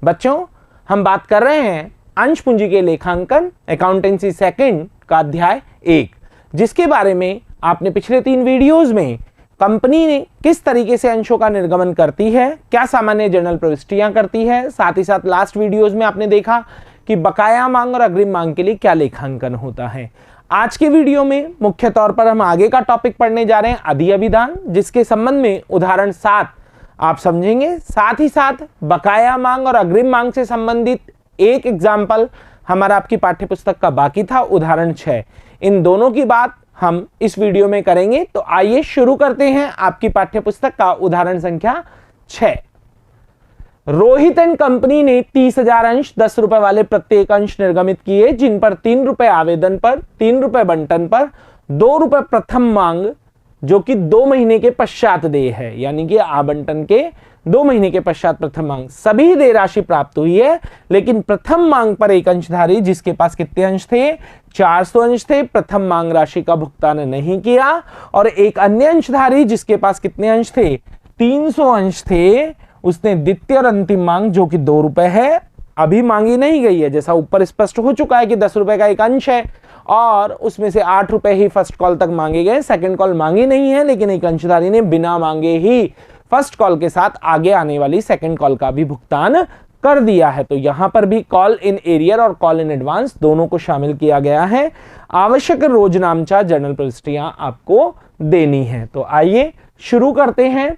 बच्चों, हम बात कर रहे हैं अंश पूंजी के लेखांकन अकाउंटेंसी सेकंड का अध्याय 1, जिसके बारे में आपने पिछले 3 वीडियोस में कंपनी ने किस तरीके से अंशों का निर्गमन करती है, क्या सामान्य जर्नल प्रविष्टियां करती है, साथ ही साथ लास्ट वीडियोस में आपने देखा कि बकाया मांग और अग्रिम मांग के लिए क्या लेखांकन होता है। आज के वीडियो में मुख्य तौर पर हम आगे का टॉपिक पढ़ने जा रहे हैं अधिअभिधान, जिसके संबंध में उदाहरण 7 आप समझेंगे। साथ ही साथ बकाया मांग और अग्रिम मांग से संबंधित एक एग्जाम्पल हमारा आपकी पाठ्यपुस्तक का बाकी था, उदाहरण 6। इन दोनों की बात हम इस वीडियो में करेंगे। तो आइए शुरू करते हैं आपकी पाठ्यपुस्तक का उदाहरण संख्या 6। रोहित एंड कंपनी ने 30,000 अंश 10 रुपए वाले प्रत्येक अंश निर्गमित किए, जिन पर 3 रुपए आवेदन पर, 3 रुपए बंटन पर, 2 रुपए प्रथम मांग जो कि 2 महीने के पश्चात देय है, यानी कि आवंटन के 2 महीने के पश्चात प्रथम मांग सभी देय राशि प्राप्त हुई है। लेकिन प्रथम मांग पर एक अंशधारी जिसके पास कितने अंश थे, 400 अंश थे, प्रथम मांग राशि का भुगतान नहीं किया। और एक अन्य अंशधारी जिसके पास कितने अंश थे, 300 अंश थे, उसने द्वितीय और अंतिम मांग जो कि 2 रुपए है अभी मांगी नहीं गई है, जैसा ऊपर स्पष्ट हो चुका है कि 10 रुपए का एक अंश है और उसमें से 8 रुपए ही फर्स्ट कॉल तक मांगे गए, सेकंड कॉल मांगी नहीं है। लेकिन एक अंशधारी ने बिना मांगे ही फर्स्ट कॉल के साथ आगे आने वाली सेकंड कॉल का भी भुगतान कर दिया है। तो यहां पर भी कॉल इन एरियर और कॉल इन एडवांस दोनों को शामिल किया गया है। आवश्यक रोजनामचा जर्नल प्रविष्टियां आपको देनी है। तो आइए शुरू करते हैं।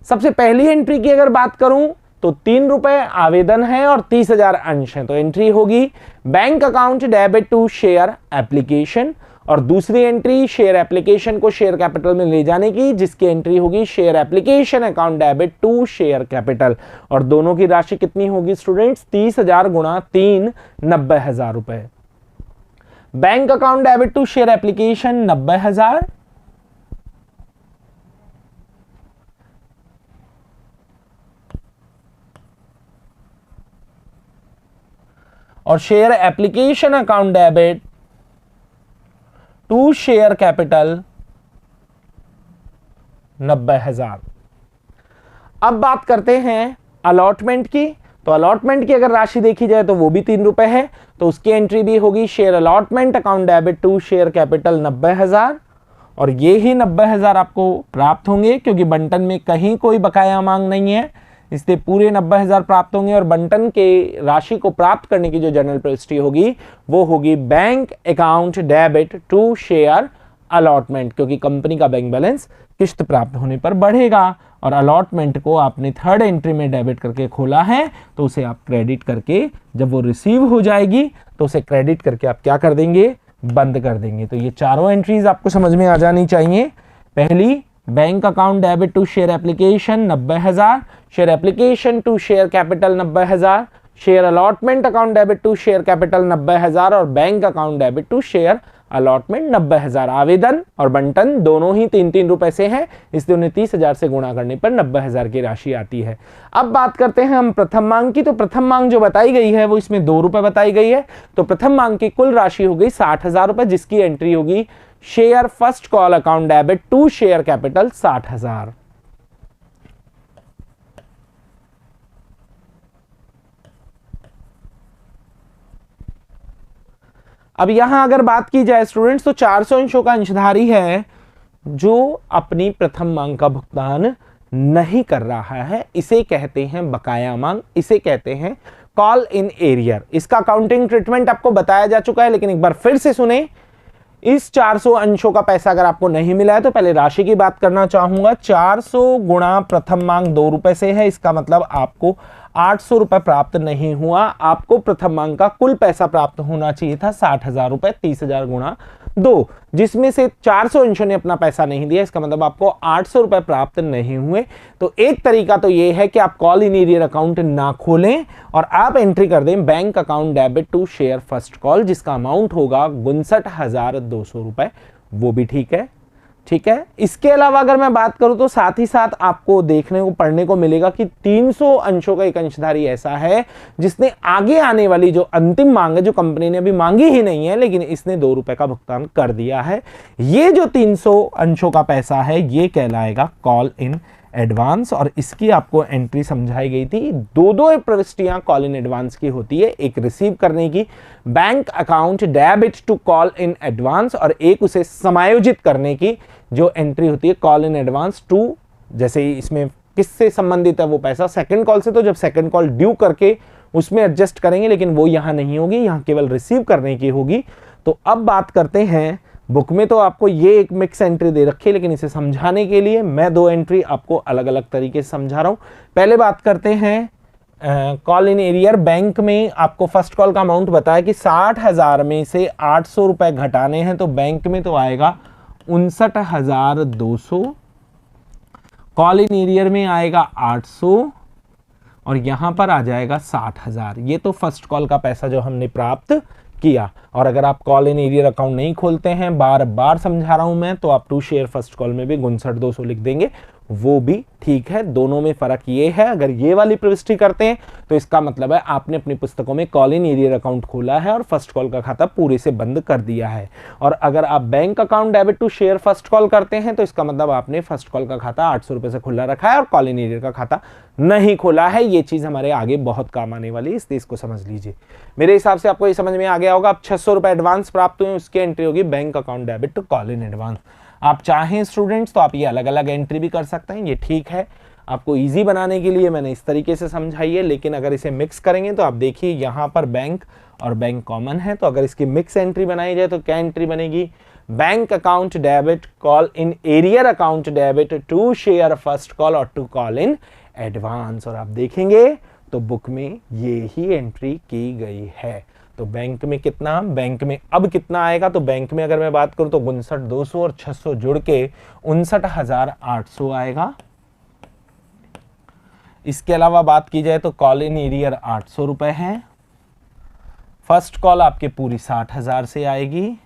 सबसे पहली एंट्री की अगर बात करूं तो 3 रुपए आवेदन है और 30,000 अंश है। तो एंट्री होगी bank account debit to share application, और दूसरी एंट्री शेयर एप्लीकेशन को शेयर कैपिटल में ले जाने की, जिसकी एंट्री होगी share application account debit to share capital. और दोनों की राशि कितनी होगी स्टूडेंट्स, 30,000 गुणा 3, 90,000 रुपए। Bank account debit to share application 90,000, और share application account debit to share capital 90,000। अब बात करते हैं अलॉटमेंट की। तो अलॉटमेंट की अगर राशि देखी जाए तो वो भी 3 रुपए है, तो उसकी एंट्री भी होगी share allotment account debit to share capital 90,000, और ये ही 90,000 आपको प्राप्त होंगे क्योंकि बंटन में कहीं कोई बकाया मांग नहीं है, इसलिए पूरे 90,000 प्राप्त होंगे। और बंटन के राशि को प्राप्त करने की जो जर्नल प्रविष्टि होगी वो होगी bank account debit to share allotment, क्योंकि कंपनी का बैंक बैलेंस किस्त प्राप्त होने पर बढ़ेगा और अलॉटमेंट को आपने थर्ड एंट्री में डेबिट करके खोला है, तो उसे आप क्रेडिट करके जब वो रिसीव हो जाएगी तो उसे क्रेडिट करके आप क्या कर देंगे, बंद कर देंगे। तो ये चारों एंट्रीज आपको समझ में आ जानी चाहिए। पहली bank account debit to share application 90,000, share application to share capital 90,000, share allotment account debit to share capital 90,000 और bank account debit to share allotment 90,000। आवेदन और बंटन दोनों ही 3-3 रुपए से हैं, इसलिए उन्हें 30,000 से गुणा करने पर 90,000 की राशि आती है। अब बात करते हैं हम प्रथम मांग की। तो प्रथम मांग जो बताई गई है वो इसमें 2 रुपए बताई गई है। तो प्रथम मांग की कुल राशि हो गई 60,000 रुपए, जिसकी एंट्री होगी share first call account debit to share capital 60,000। अब यहां अगर बात की जाए स्टूडेंट्स तो 400 अंशों का अंशधारी है जो अपनी प्रथम मांग का भुगतान नहीं कर रहा है, इसे कहते हैं बकाया मांग, इसे कहते हैं कॉल इन एरियर। इसका अकाउंटिंग ट्रीटमेंट आपको बताया जा चुका है, लेकिन एक बार फिर से सुने। इस 400 अंशों का पैसा अगर आपको नहीं मिला है तो पहले राशि की बात करना चाहूंगा। 400 गुणा प्रथम मांग 2 रुपए से है, इसका मतलब आपको 800 रुपए प्राप्त नहीं हुआ। आपको प्रथम मांग का कुल पैसा प्राप्त होना चाहिए था 60,000 रुपए, 30,000 गुणा 2, जिसमें से 400 अंशों ने अपना पैसा नहीं दिया, इसका मतलब आपको 800 रुपए प्राप्त नहीं हुए। तो एक तरीका तो ये है कि आप कॉल इन एरियर अकाउंट ना खोलें और आप एंट्री कर दें bank account debit to share first call, जिसका अमाउंट होगा 59,200 रुपए, वो भी ठीक है। ठीक है। इसके अलावा अगर मैं बात करूं तो साथ ही साथ आपको देखने को पढ़ने को मिलेगा कि 300 अंशों का एक अंशधारी ऐसा है जिसने आगे आने वाली जो अंतिम मांग है, जो कंपनी ने अभी मांगी ही नहीं है लेकिन इसने 2 रुपए का भुगतान कर दिया है, ये जो 300 अंशों का पैसा है ये कहलाएगा कॉल इन एडवांस, और इसकी आपको एंट्री समझाई गई थी। दो दो प्रविष्टियां कॉल इन एडवांस की होती है, एक रिसीव करने की bank account debit to call in advance, और एक उसे समायोजित करने की जो एंट्री होती है कॉल इन एडवांस टू, जैसे इसमें किससे संबंधित है वो पैसा, सेकंड कॉल से, तो जब सेकंड कॉल ड्यू करके उसमें एडजस्ट करेंगे, लेकिन वो यहां नहीं होगी, यहां केवल रिसीव करने की होगी। तो अब बात करते हैं, बुक में तो आपको ये एक मिक्स एंट्री दे रखी है, लेकिन इसे समझाने के लिए मैं दो एंट्री आपको अलग अलग तरीके से समझा रहा हूं। पहले बात करते हैं कॉल इन एरियर। बैंक में आपको फर्स्ट कॉल का अमाउंट बताया कि 60,000 में से 800 रुपए घटाने हैं, तो बैंक में तो आएगा 59,200, कॉल इन एरियर में आएगा 800, और यहां पर आ जाएगा 60,000। ये तो फर्स्ट कॉल का पैसा जो हमने प्राप्त किया। और अगर आप कॉल इन एरियर अकाउंट नहीं खोलते हैं, बार बार समझा रहा हूं मैं, तो आप टू शेयर फर्स्ट कॉल में भी 59,200 लिख देंगे, वो भी ठीक है। दोनों में फर्क ये है, अगर ये वाली प्रविष्टि करते हैं तो इसका मतलब है आपने अपनी पुस्तकों में कॉल इन एरियर अकाउंट खोला है और फर्स्ट कॉल का खाता पूरे से बंद कर दिया है। और अगर आप bank account debit to share first call करते हैं तो इसका मतलब आपने फर्स्ट कॉल का खाता 800 रुपए से खुला रखा है और कॉल इन एरियर का खाता नहीं खोला है। ये चीज हमारे आगे बहुत काम आने वाली है, इसलिए इसको समझ लीजिए। मेरे हिसाब से आपको ये समझ में आ गया होगा। अब 600 रुपए एडवांस प्राप्त हुए, उसकी एंट्री होगी bank account debit to call in advance. आप चाहें स्टूडेंट्स तो आप ये अलग अलग एंट्री भी कर सकते हैं, ये ठीक है। आपको इजी बनाने के लिए मैंने इस तरीके से समझाई है, लेकिन अगर इसे मिक्स करेंगे तो आप देखिए यहाँ पर बैंक और बैंक कॉमन है, तो अगर इसकी मिक्स एंट्री बनाई जाए तो क्या एंट्री बनेगी, bank account debit call in arrear account debit to share first call और टू कॉल इन एडवांस। और आप देखेंगे तो बुक में ये ही एंट्री की गई है। तो बैंक में कितना, बैंक में अब कितना आएगा, तो बैंक में अगर मैं बात करूं तो 59,200 और 600 जुड़ के 59,800 आएगा। इसके अलावा बात की जाए तो कॉल इन एरियर 800 रुपए है, फर्स्ट कॉल आपके पूरी 60,000 से आएगी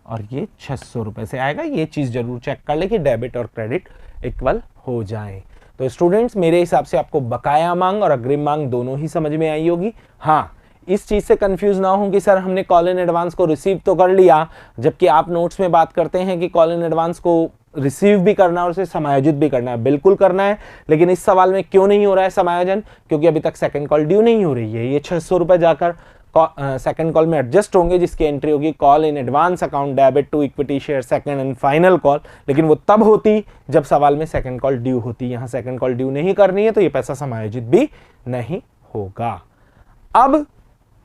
और ये 600 रुपए से आएगा। ये चीज जरूर चेक कर ले कि डेबिट और क्रेडिट इक्वल हो जाए। तो स्टूडेंट्स मेरे हिसाब से आपको बकाया मांग और अग्रिम मांग दोनों ही समझ में आई होगी। हाँ, इस चीज से कंफ्यूज ना हो कि सर हमने कॉल इन एडवांस को रिसीव तो कर लिया, जबकि आप नोट्स में बात करते हैं कि कॉल इन एडवांस को रिसीव भी करना है और उसे समायोजित भी करना है। बिल्कुल करना है, लेकिन इस सवाल में क्यों नहीं हो रहा है समायोजन, क्योंकि अभी तक सेकंड कॉल ड्यू नहीं हो रही है। ये 600 रुपए जाकर सेकंड कॉल में एडजस्ट होंगे, जिसकी एंट्री होगी call in advance account debit to equity share second and final call. लेकिन वो तब होती जब सवाल में सेकंड कॉल ड्यू होती। यहाँ सेकंड कॉल ड्यू नहीं करनी है, तो ये पैसा समायोजित भी नहीं होगा। अब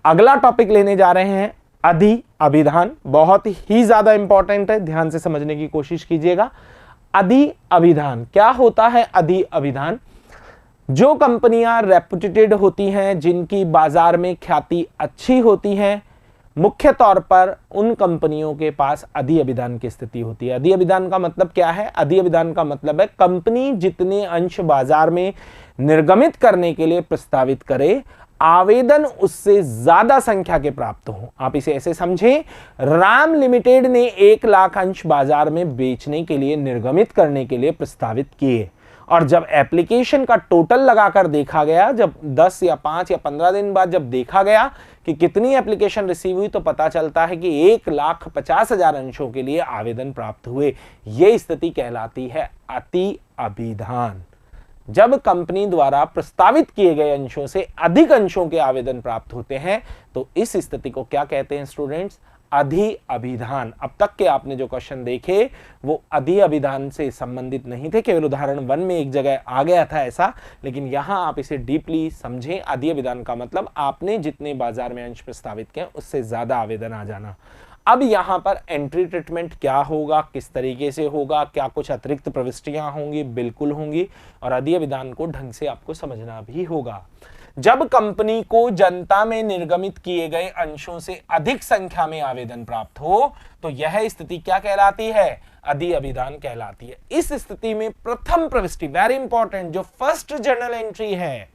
अगला टॉपिक लेने जा रहे हैं अधि अभिधान। बहुत ही ज्यादा इंपॉर्टेंट है, ध्यान से समझने की कोशिश कीजिएगा। अधि अभिधान क्या होता है? अधि अभिधान जो कंपनियां रेपुटेटेड होती हैं, जिनकी बाजार में ख्याति अच्छी होती है, मुख्य तौर पर उन कंपनियों के पास अधि अभिधान की स्थिति होती है। अधि अभिधान का मतलब क्या है? अधि अभिधान का मतलब है कंपनी जितने अंश बाजार में निर्गमित करने के लिए प्रस्तावित करे, आवेदन उससे ज्यादा संख्या के प्राप्त हो। आप इसे ऐसे समझें, राम लिमिटेड ने 1 लाख अंश बाजार में बेचने के लिए, निर्गमित करने के लिए प्रस्तावित किए, और जब एप्लीकेशन का टोटल लगाकर देखा गया, जब 10 या 5 या 15 दिन बाद जब देखा गया कि कितनी एप्लीकेशन रिसीव हुई, तो पता चलता है कि 1,50,000 अंशों के लिए आवेदन प्राप्त हुए। यह स्थिति कहलाती है अति अभिधान। जब कंपनी द्वारा प्रस्तावित किए गए अंशों से अधिक अंशों के आवेदन प्राप्त होते हैं, तो इस स्थिति को क्या कहते हैं स्टूडेंट्स? अधि अभिधान। अब तक के आपने जो क्वेश्चन देखे वो अधि अभिधान से संबंधित नहीं थे, केवल उदाहरण 1 में एक जगह आ गया था ऐसा, लेकिन यहां आप इसे डीपली समझें। अधि अभिधान का मतलब आपने जितने बाजार में अंश प्रस्तावित किए उससे ज्यादा आवेदन आ जाना। अब यहां पर एंट्री ट्रीटमेंट क्या होगा, किस तरीके से होगा, क्या कुछ अतिरिक्त प्रविष्टियां होंगी? बिल्कुल होंगी, और अधि अभिधान को ढंग से आपको समझना भी होगा। जब कंपनी को जनता में निर्गमित किए गए अंशों से अधिक संख्या में आवेदन प्राप्त हो, तो यह स्थिति क्या कहलाती है? अधि अभिधान कहलाती है। इस स्थिति में प्रथम प्रविष्टि, वेरी इंपॉर्टेंट, जो फर्स्ट जर्नल एंट्री है,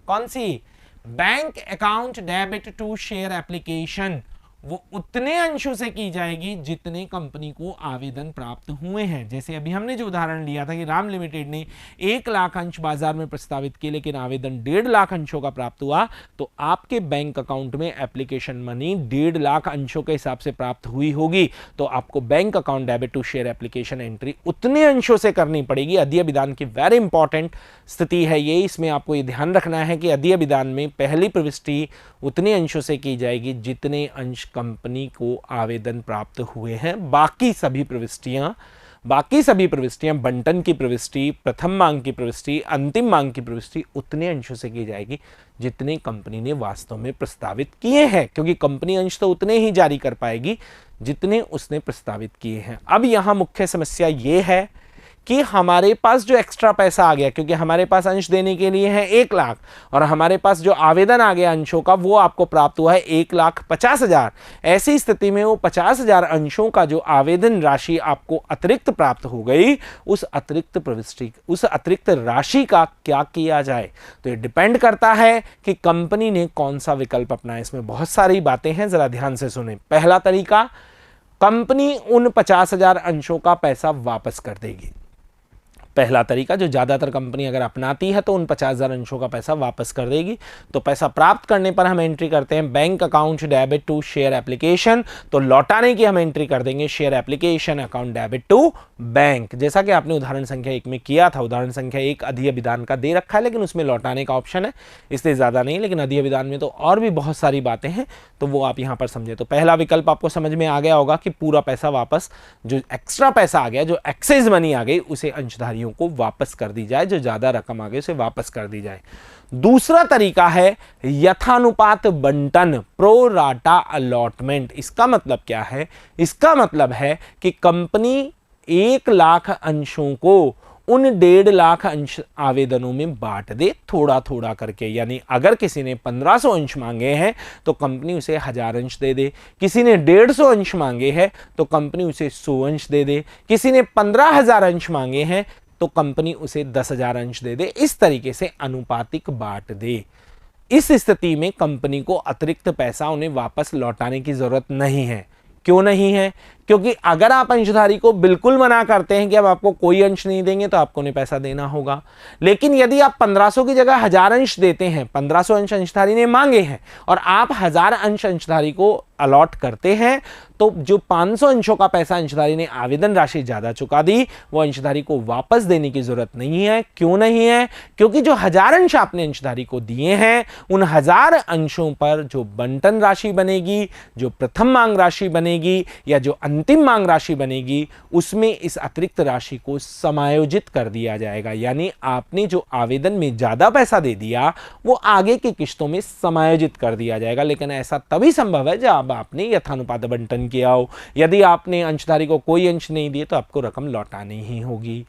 कौन सी? Bank account debit to share application, वो उतने अंशों से की जाएगी जितने कंपनी को आवेदन प्राप्त हुए हैं। जैसे अभी हमने जो उदाहरण लिया था कि राम लिमिटेड ने 1 लाख अंश बाजार में प्रस्तावित किए लेकिन आवेदन 1.5 लाख अंशों का प्राप्त हुआ, तो आपके बैंक अकाउंट में एप्लीकेशन मनी 1.5 लाख अंशों के हिसाब से प्राप्त हुई होगी, तो आपको bank account debit to share application entry उतने अंशों से करनी पड़ेगी। अधिविधान की वेरी इंपॉर्टेंट स्थिति है ये, इसमें आपको ये ध्यान रखना है कि अधिविधान में पहली प्रविष्टि उतने अंशों से की जाएगी जितने अंश कंपनी को आवेदन प्राप्त हुए हैं। बाकी सभी प्रविष्टियां बंटन की प्रविष्टि, प्रथम मांग की प्रविष्टि, अंतिम मांग की प्रविष्टि उतने अंशों से की जाएगी जितने कंपनी ने वास्तव में प्रस्तावित किए हैं, क्योंकि कंपनी अंश तो उतने ही जारी कर पाएगी जितने उसने प्रस्तावित किए हैं। अब यहां मुख्य समस्या यह है कि हमारे पास जो एक्स्ट्रा पैसा आ गया, क्योंकि हमारे पास अंश देने के लिए है 1 लाख और हमारे पास जो आवेदन आ गया अंशों का वो आपको प्राप्त हुआ है 1,50,000। ऐसी स्थिति में वो 50,000 अंशों का जो आवेदन राशि आपको अतिरिक्त प्राप्त हो गई, उस अतिरिक्त राशि का क्या किया जाए, तो ये डिपेंड करता है कि कंपनी ने कौन सा विकल्प अपनाया। इसमें बहुत सारी बातें हैं, जरा ध्यान से सुने। पहला तरीका, कंपनी उन 50,000 अंशों का पैसा वापस कर देगी। पहला तरीका जो ज्यादातर कंपनी अगर अपनाती है तो उन 50,000 अंशों का पैसा वापस कर देगी। तो पैसा प्राप्त करने पर हम एंट्री करते हैं bank account debit to share application, तो लौटाने की हम एंट्री कर देंगे share application account debit to bank, जैसा कि आपने उदाहरण संख्या 1 में किया था। उदाहरण संख्या 1 अधिविधान का दे रखा है लेकिन उसमें लौटाने का ऑप्शन है, इसलिए ज्यादा नहीं, लेकिन अधिविधान में तो और भी बहुत सारी बातें हैं, तो वो आप यहां पर समझे। तो पहला विकल्प आपको समझ में आ गया होगा कि पूरा पैसा वापस, जो एक्स्ट्रा पैसा आ गया, जो एक्सेस मनी आ गई, उसे अंशधारियों को वापस कर दी जाए, जो ज्यादा रकम आ गई उसे वापस कर दी जाए। दूसरा तरीका है यथानुपात बंटन, प्रो राटा अलॉटमेंट। इसका मतलब क्या है? इसका मतलब है कि कंपनी 1 लाख अंशों को उन 1.5 लाख अंश आवेदनों में बांट दे, थोड़ा थोड़ा करके। यानी अगर किसी ने 1500 अंश मांगे हैं तो कंपनी उसे 1000 अंश दे दे, किसी ने 150 अंश मांगे हैं तो कंपनी उसे 100 अंश दे दे, किसी ने 15,000 अंश मांगे हैं तो कंपनी उसे 10,000 अंश दे दे। इस तरीके से अनुपातिक बांट दे। इस स्थिति में कंपनी को अतिरिक्त पैसा उन्हें वापस लौटाने की जरूरत नहीं है। क्यों नहीं है? क्योंकि अगर आप अंशधारी को बिल्कुल मना करते हैं कि अब आपको कोई अंश नहीं देंगे तो आपको उन्हें पैसा देना होगा। लेकिन यदि आप 1500 की जगह 1000 अंश देते हैं, 1500 अंश अंशधारी ने मांगे हैं और आप 1000 अंश अंशधारी को अलॉट करते हैं, तो जो 500 अंशों का पैसा अंशधारी ने आवेदन राशि ज्यादा चुका दी, वो अंशधारी को वापस देने की जरूरत नहीं है। क्यों नहीं है? क्योंकि जो 1000 अंश आपने अंशधारी को दिए हैं, उन 1000 अंशों पर जो बंटन राशि बनेगी, जो प्रथम मांग राशि बनेगी या जो अंतिम मांग राशि बनेगी, उसमें इस अतिरिक्त राशि को समायोजित कर दिया जाएगा। यानी आपने जो आवेदन में ज्यादा पैसा दे दिया वो आगे की किश्तों में समायोजित कर दिया जाएगा। लेकिन ऐसा तभी संभव है जब आपने यथानुपात बंटन किया हो। यदि आपने अंशधारी को कोई अंश नहीं दिए तो आपको रकम लौटानी ही होगी।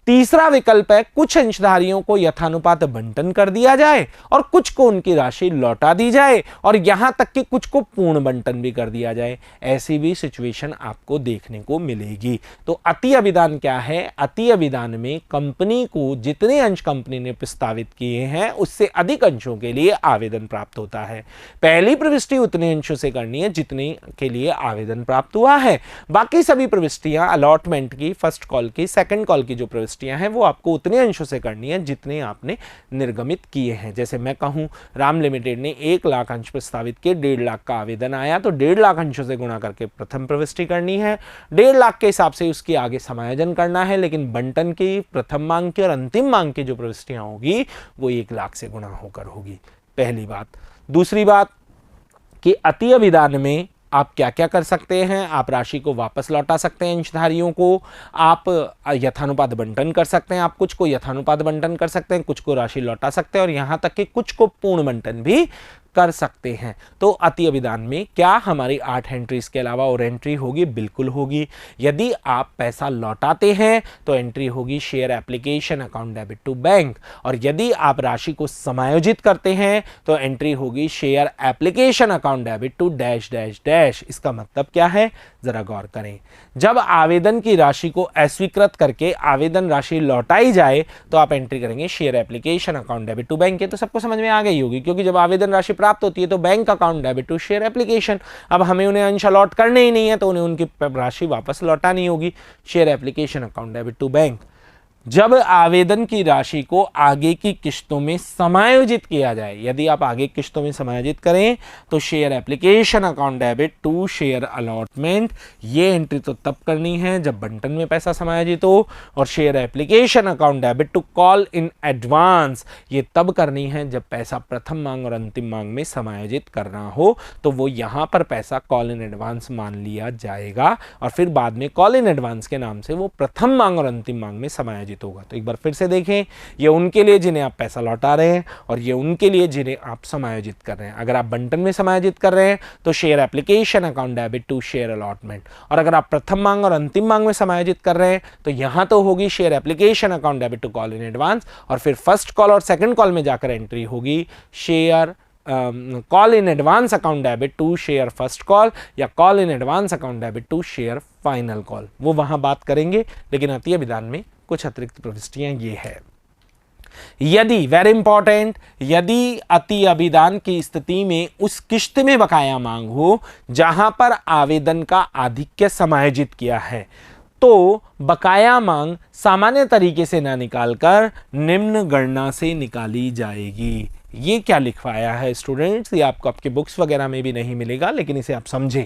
तीसरा विकल्प है कुछ अंशधारियों को यथानुपात बंटन कर दिया जाए और कुछ को उनकी राशि लौटा दी जाए, और यहां तक कि कुछ को पूर्ण बंटन भी कर दिया जाए। ऐसी भी सिचुएशन आपको देखने को मिलेगी। तो अति अभिदान क्या है? अति अभिदान में कंपनी को जितने अंश कंपनी ने प्रस्तावित किए हैं उससे अधिक अंशों के लिए आवेदन प्राप्त होता है। पहली प्रविष्टि उतने अंशों से करनी है जितने के लिए आवेदन प्राप्त हुआ है। बाकी सभी प्रविष्टियां अलॉटमेंट की, फर्स्ट कॉल की, सेकंड कॉल की जो हैं वो आपको उतने अंशों से करनी है जितने आपने निर्गमित किए हैं। जैसे मैं कहूं राम लिमिटेड ने 1 लाख अंश प्रस्तावित के 1.5 लाख का आवेदन आया, तो 1.5 लाख अंशों से गुणा करके प्रथम प्रविष्टि करनी है। 1.5 लाख के हिसाब से उसकी आगे समायोजन करना है, लेकिन बंटन की, प्रथम मांग की और अंतिम मांग की जो प्रविष्टियां होगी वो 1 लाख से गुणा होकर होगी। पहली बात। दूसरी बात कि अति अभिदान में आप क्या क्या कर सकते हैं? आप राशि को वापस लौटा सकते हैं अंशधारियों को, आप यथानुपात बंटन कर सकते हैं, आप कुछ को यथानुपात बंटन कर सकते हैं, कुछ को राशि लौटा सकते हैं और यहां तक कि कुछ को पूर्ण बंटन भी कर सकते हैं। तो अति अभिदान में क्या हमारी 8 एंट्रीज के अलावा और एंट्री होगी? बिल्कुल होगी। यदि आप पैसा लौटाते हैं तो एंट्री होगी share application account debit to bank, और यदि आप राशि को समायोजित करते हैं तो एंट्री होगी share application account debit to dash dash dash. इसका मतलब क्या है? जरा गौर करें। जब आवेदन की राशि को अस्वीकृत करके आवेदन राशि लौटाई जाए तो आप एंट्री करेंगे share application account debit to bank. तो सबको समझ में आ गई होगी, क्योंकि जब आवेदन राशि प्राप्त होती है तो bank account debit to share application. अब हमें उन्हें अंश अलॉट करने ही नहीं है तो उन्हें उनकी राशि वापस लौटानी होगी, share application account debit to bank. जब आवेदन की राशि को आगे की किश्तों में समायोजित किया जाए, यदि आप आगे किश्तों में समायोजित करें तो share application account debit to share allotment, ये एंट्री तो तब करनी है जब बंटन में पैसा समायोजित हो, और share application account debit to call in advance, ये तब करनी है जब पैसा प्रथम मांग और अंतिम मांग में समायोजित करना हो, तो वो यहां पर पैसा कॉल इन एडवांस मान लिया जाएगा और फिर बाद में कॉल इन एडवांस के नाम से वो प्रथम मांग और अंतिम मांग में समायोजित होगा। तो एक बार फिर से देखें, ये उनके लिए जिन्हें आप पैसा लौटा रहे हैं और ये उनके लिए जिन्हें आप समायोजित कर रहे हैं। अगर आप बंटन में समायोजित कर रहे हैं तो share application account debit to share allotment, और अगर आप प्रथम मांग और अंतिम मांग में समायोजित कर रहे हैं तो यहां तो होगी share application account debit to call in advance, और फिर फर्स्ट कॉल और सेकंड कॉल में जाकर एंट्री होगी share call in advance account debit to share first call या call in advance account debit to share final call, वो वहां बात करेंगे। लेकिन अतीय विधान में कुछ अतिरिक्त प्रविष्टियां ये है। यदि, वेरी इंपॉर्टेंट, यदि अति अभिदान की स्थिति में उस किश्त में बकाया मांग हो जहां पर आवेदन का आधिक्य समायोजित किया है, तो बकाया मांग सामान्य तरीके से ना निकालकर निम्न गणना से निकाली जाएगी। ये क्या लिखवाया है स्टूडेंट्स, ये आपको आपके बुक्स वगैरह में भी नहीं मिलेगा, लेकिन इसे आप समझें।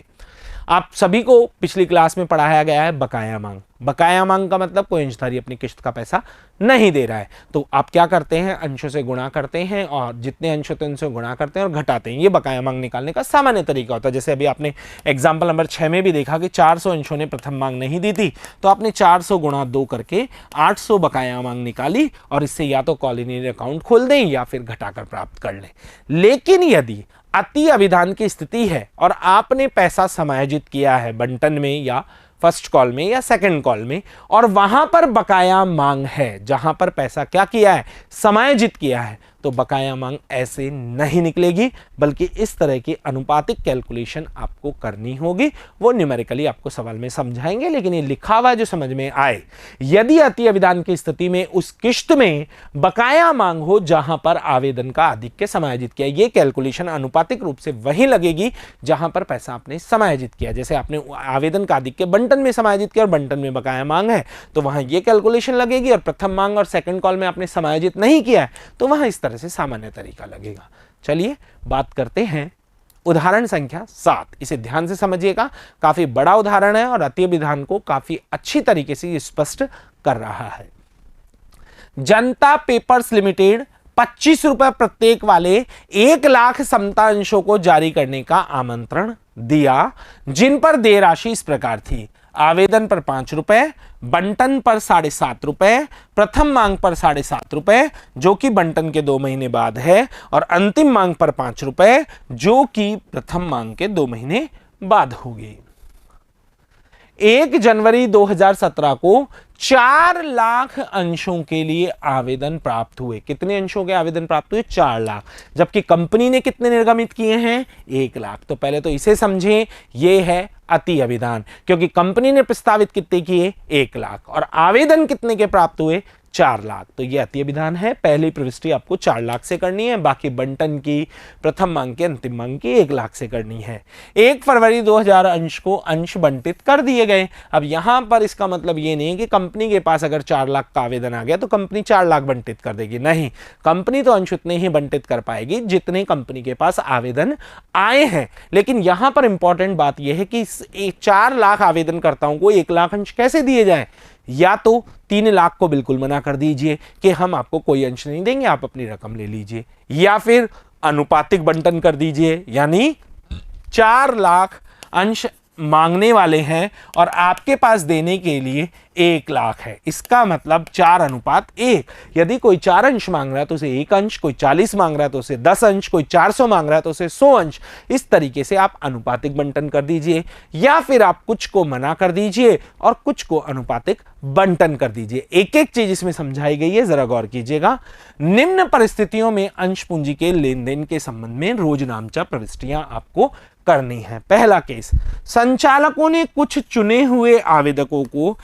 आप सभी को पिछली क्लास में पढ़ाया गया है बकाया मांग। बकाया मांग का मतलब कोई अंशधारी अपनी किश्त का पैसा नहीं दे रहा है, तो आप क्या करते हैं, अंशों से गुणा करते हैं और जितने अंश होते हैं उनसे गुणा करते हैं और घटाते हैं। ये बकाया मांग निकालने का सामान्य तरीका होता है। जैसे अभी आपने एग्जाम्पल नंबर 6 में भी देखा कि 400 अंशों ने प्रथम मांग नहीं दी थी, तो आपने 400 गुणा 2 करके 800 बकाया मांग निकाली और इससे या तो कॉलिनियर अकाउंट खोल दें या फिर घटाकर प्राप्त कर लें। लेकिन यदि अति अभिधान की स्थिति है और आपने पैसा समायोजित किया है बंटन में या फर्स्ट कॉल में या सेकंड कॉल में, और वहां पर बकाया मांग है जहां पर पैसा क्या किया है, समायोजित किया है, तो बकाया मांग ऐसे नहीं निकलेगी, बल्कि इस तरह की अनुपातिक कैलकुलेशन आपको करनी होगी। वो न्यूमेरिकली आपको सवाल में समझाएंगे, लेकिन ये लिखा हुआ जो समझ में आए। यदि अति अभिधान की स्थिति में उस किश्त में बकाया मांग हो जहां पर आवेदन का आधिक्य समायोजित किया, ये कैलकुलेशन अनुपातिक रूप से वही लगेगी जहां पर पैसा आपने समायोजित किया। जैसे आपने आवेदन का आधिक्य बंटन में समायोजित किया और बंटन में बकाया मांग है, तो वहां ये कैलकुलेशन लगेगी, और प्रथम मांग और सेकंड कॉल में आपने समायोजित नहीं किया है तो वहां इस तरह से सामान्य तरीका लगेगा। चलिए बात करते हैं उदाहरण संख्या 7। इसे ध्यान से समझिएगा, काफी बड़ा उदाहरण है और अति विधान को काफी अच्छी तरीके से स्पष्ट कर रहा है। जनता पेपर्स लिमिटेड 25 रुपए प्रत्येक वाले 1 लाख समता अंशों को जारी करने का आमंत्रण दिया, जिन पर देय राशि इस प्रकार थी: आवेदन पर 5 रुपए, बंटन पर 7.5 रुपए, प्रथम मांग पर 7.5 रुपए जो कि बंटन के 2 महीने बाद है, और अंतिम मांग पर 5 रुपए जो कि प्रथम मांग के 2 महीने बाद होगी। 1 जनवरी 2017 को 4 लाख अंशों के लिए आवेदन प्राप्त हुए। कितने अंशों के आवेदन प्राप्त हुए? 4 लाख। जबकि कंपनी ने कितने निर्गमित किए हैं? 1 लाख। तो पहले तो इसे समझें, यह है अति अभिधान, क्योंकि कंपनी ने प्रस्तावित कितने किए? 1 लाख, और आवेदन कितने के प्राप्त हुए? 4 लाख। तो यह अति अभिधान है। पहली प्रविष्टि आपको 4 लाख से करनी है, बाकी बंटन की, प्रथम मांग की, अंतिम मांग की 1 लाख से करनी है। 1 फरवरी 2000 अंश को अंश बंटित कर दिए गए। अब यहां पर इसका मतलब ये नहीं है कि कंपनी के पास अगर 4 लाख का आवेदन आ गया तो कंपनी 4 लाख बंटित कर देगी, नहीं। कंपनी तो अंश उतने ही बंटित कर पाएगी जितने कंपनी के पास आवेदन आए हैं। लेकिन यहां पर इंपॉर्टेंट बात यह है कि 4 लाख आवेदनकर्ताओं को 1 लाख अंश कैसे दिए जाए? या तो 3 लाख को बिल्कुल मना कर दीजिए कि हम आपको कोई अंश नहीं देंगे, आप अपनी रकम ले लीजिए, या फिर अनुपातिक बंटन कर दीजिए, यानी 4 लाख अंश मांगने वाले हैं और आपके पास देने के लिए 1 लाख है। इसका मतलब 4:1। यदि कोई 4 अंश मांग रहा है तो उसे 1 अंश, कोई 40 मांग रहा है तो उसे 10 अंश, कोई 400 मांग रहा है तो उसे 100 अंश। इस तरीके से आप अनुपातिक बंटन कर दीजिए, या फिर आप कुछ को मना कर दीजिए और कुछ को अनुपातिक बंटन कर दीजिए। एक एक चीज इसमें समझाई गई है, जरा गौर कीजिएगा। निम्न परिस्थितियों में अंश पूंजी के लेन देन के संबंध में रोजनामचा प्रविष्टियां आपको करनी है। पहला केस, संचालकों ने कुछ चुने हुए आवेदकों को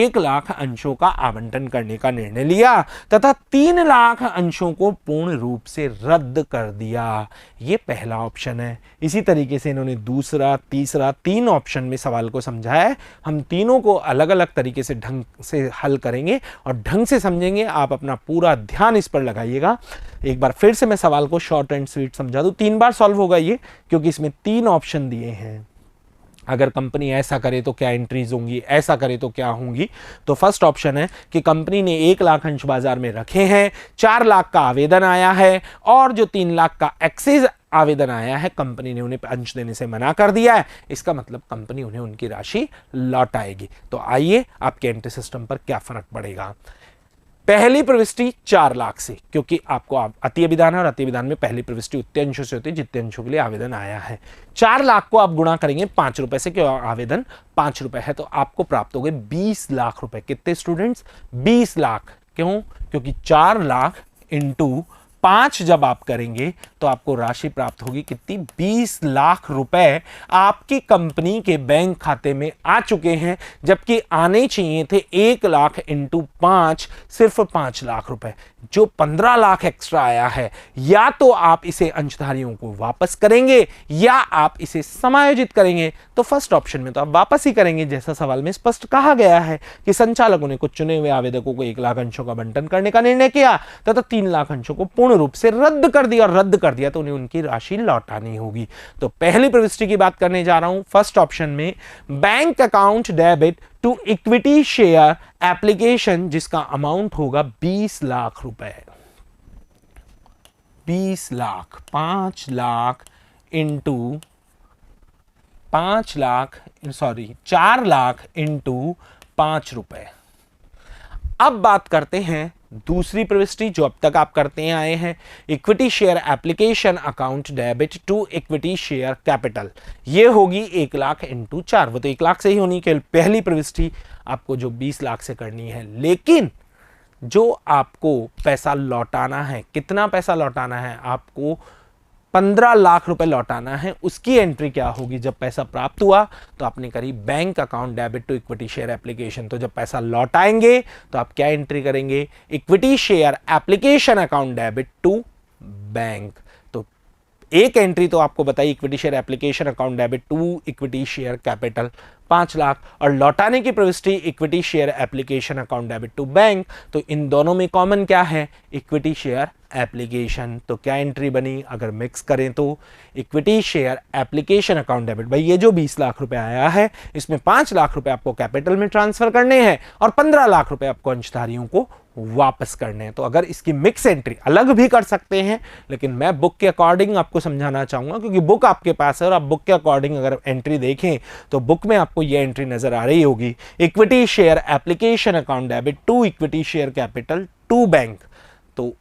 1 लाख अंशों का आवंटन करने का निर्णय लिया तथा 3 लाख अंशों को पूर्ण रूप से रद्द कर दिया। ये पहला ऑप्शन है। इसी तरीके से इन्होंने दूसरा, तीसरा, 3 ऑप्शन में सवाल को समझाया है। हम तीनों को अलग अलग तरीके से ढंग से हल करेंगे और ढंग से समझेंगे। आप अपना पूरा ध्यान इस पर लगाइएगा। एक बार फिर से मैं सवाल को शॉर्ट एंड स्वीट समझा दूं। 3 बार सॉल्व होगा ये, क्योंकि इसमें 3 ऑप्शन दिए हैं। अगर कंपनी ऐसा करे तो क्या एंट्रीज होंगी, ऐसा करे तो क्या होंगी। तो फर्स्ट ऑप्शन है कि कंपनी ने 1 लाख अंश बाजार में रखे हैं, 4 लाख का आवेदन आया है और जो 3 लाख का एक्सेस आवेदन आया है कंपनी ने उन्हें अंश देने से मना कर दिया है। इसका मतलब कंपनी उन्हें उनकी राशि लौटाएगी। तो आइए आपके एंट्री सिस्टम पर क्या फर्क पड़ेगा। पहली प्रविष्टि 4 लाख से, क्योंकि आपको अति विधान है और अति विधान में पहली प्रविष्टि उतने अंशों से होती है जितने अंशों के लिए आवेदन आया है। 4 लाख को आप गुणा करेंगे 5 रुपए से, क्यों आवेदन 5 रुपए है, तो आपको प्राप्त हो गए 20 लाख रुपए। कितने स्टूडेंट्स? 20 लाख। क्यों? क्योंकि 4 लाख इंटू 5 जब आप करेंगे तो आपको राशि प्राप्त होगी कितनी? 20 लाख रुपए आपकी कंपनी के बैंक खाते में आ चुके हैं, जबकि आने चाहिए थे 1 लाख इंटू 5, सिर्फ 5 लाख रुपए। जो 15 लाख एक्स्ट्रा आया है, या तो आप इसे अंशधारियों को वापस करेंगे या आप इसे समायोजित करेंगे। तो फर्स्ट ऑप्शन में तो आप वापस ही करेंगे, जैसा सवाल में स्पष्ट कहा गया है कि संचालकों ने कुछ चुने हुए आवेदकों को 1 लाख अंशों का बंटन करने का निर्णय किया तथा 3 लाख अंशों को पूर्ण रूप से रद्द कर दिया। और रद्द कर दिया तो उन्हें उनकी राशि लौटानी होगी। तो पहली प्रविष्टि की बात करने जा रहा हूं। फर्स्ट ऑप्शन में bank account debit to equity share application, जिसका अमाउंट होगा 20 लाख रुपए। 20 लाख, 5 लाख इंटू 4 लाख इंटू 5 रुपए। अब बात करते हैं दूसरी प्रविष्टि जो अब तक आप करते आए हैं, equity share application account debit to equity share capital. ये होगी 1 लाख इंटू 4। वो तो 1 लाख से ही होनी, केवल पहली प्रविष्टि आपको जो 20 लाख से करनी है। लेकिन जो आपको पैसा लौटाना है, कितना पैसा लौटाना है? आपको 15 लाख रुपए लौटाना है। उसकी एंट्री क्या होगी? जब पैसा प्राप्त हुआ तो आपने करी bank account debit to equity share application. तो जब पैसा लौटाएंगे तो आप क्या एंट्री करेंगे? Equity share application account debit to bank. तो एक एंट्री तो आपको बताई, equity share application account debit to equity share capital 5 lakh, और लौटाने की प्रविष्टि equity share application account debit to bank. तो इन दोनों में कॉमन क्या है? Equity share application. तो क्या एंट्री बनी? अगर मिक्स करें तो equity share application account debit. भाई ये जो 20 लाख रुपए आया है, इसमें 5 लाख रुपए आपको कैपिटल में ट्रांसफर करने हैं और 15 लाख रुपए आपको अंशधारियों को वापस करने हैं। तो अगर इसकी मिक्स एंट्री अलग भी कर सकते हैं, लेकिन मैं बुक के अकॉर्डिंग आपको समझाना चाहूंगा, क्योंकि बुक आपके पास है और आप बुक के अकॉर्डिंग अगर एंट्री देखें तो बुक में आपको ये एंट्री नजर आ रही होगी, equity share application account debit to equity share capital to bank. तो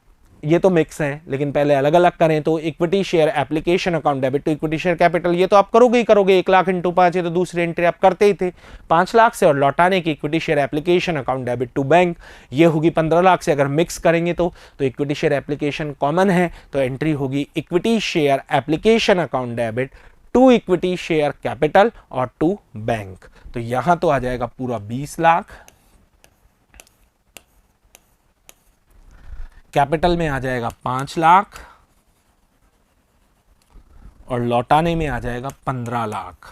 ये तो मिक्स है, लेकिन पहले अलग अलग करें तो equity share application account debit to equity share capital, ये तो आप करोगे ही करोगे। 1 लाख इंटू 5, ये तो दूसरी एंट्री आप करते ही थे 5 लाख से, और लौटाने की equity share application account debit to bank, ये होगी 15 लाख से। अगर मिक्स करेंगे तो इक्विटी शेयर एप्लीकेशन कॉमन है, तो एंट्री होगी equity share application account debit to equity share capital और टू बैंक। तो यहां तो आ जाएगा पूरा 20 लाख, कैपिटल में आ जाएगा 5 लाख और लौटाने में आ जाएगा 15 लाख।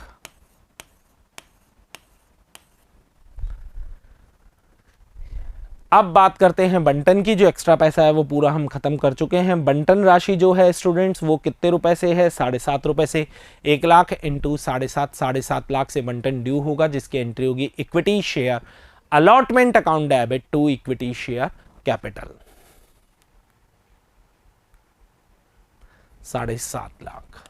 अब बात करते हैं बंटन की। जो एक्स्ट्रा पैसा है वो पूरा हम खत्म कर चुके हैं। बंटन राशि जो है स्टूडेंट्स वो कितने रुपए से है? 7.5 रुपए से। 1 लाख इंटू 7.5 लाख से बंटन ड्यू होगा, जिसकी एंट्री होगी equity share allotment account debit to equity share capital 7.5 lakh.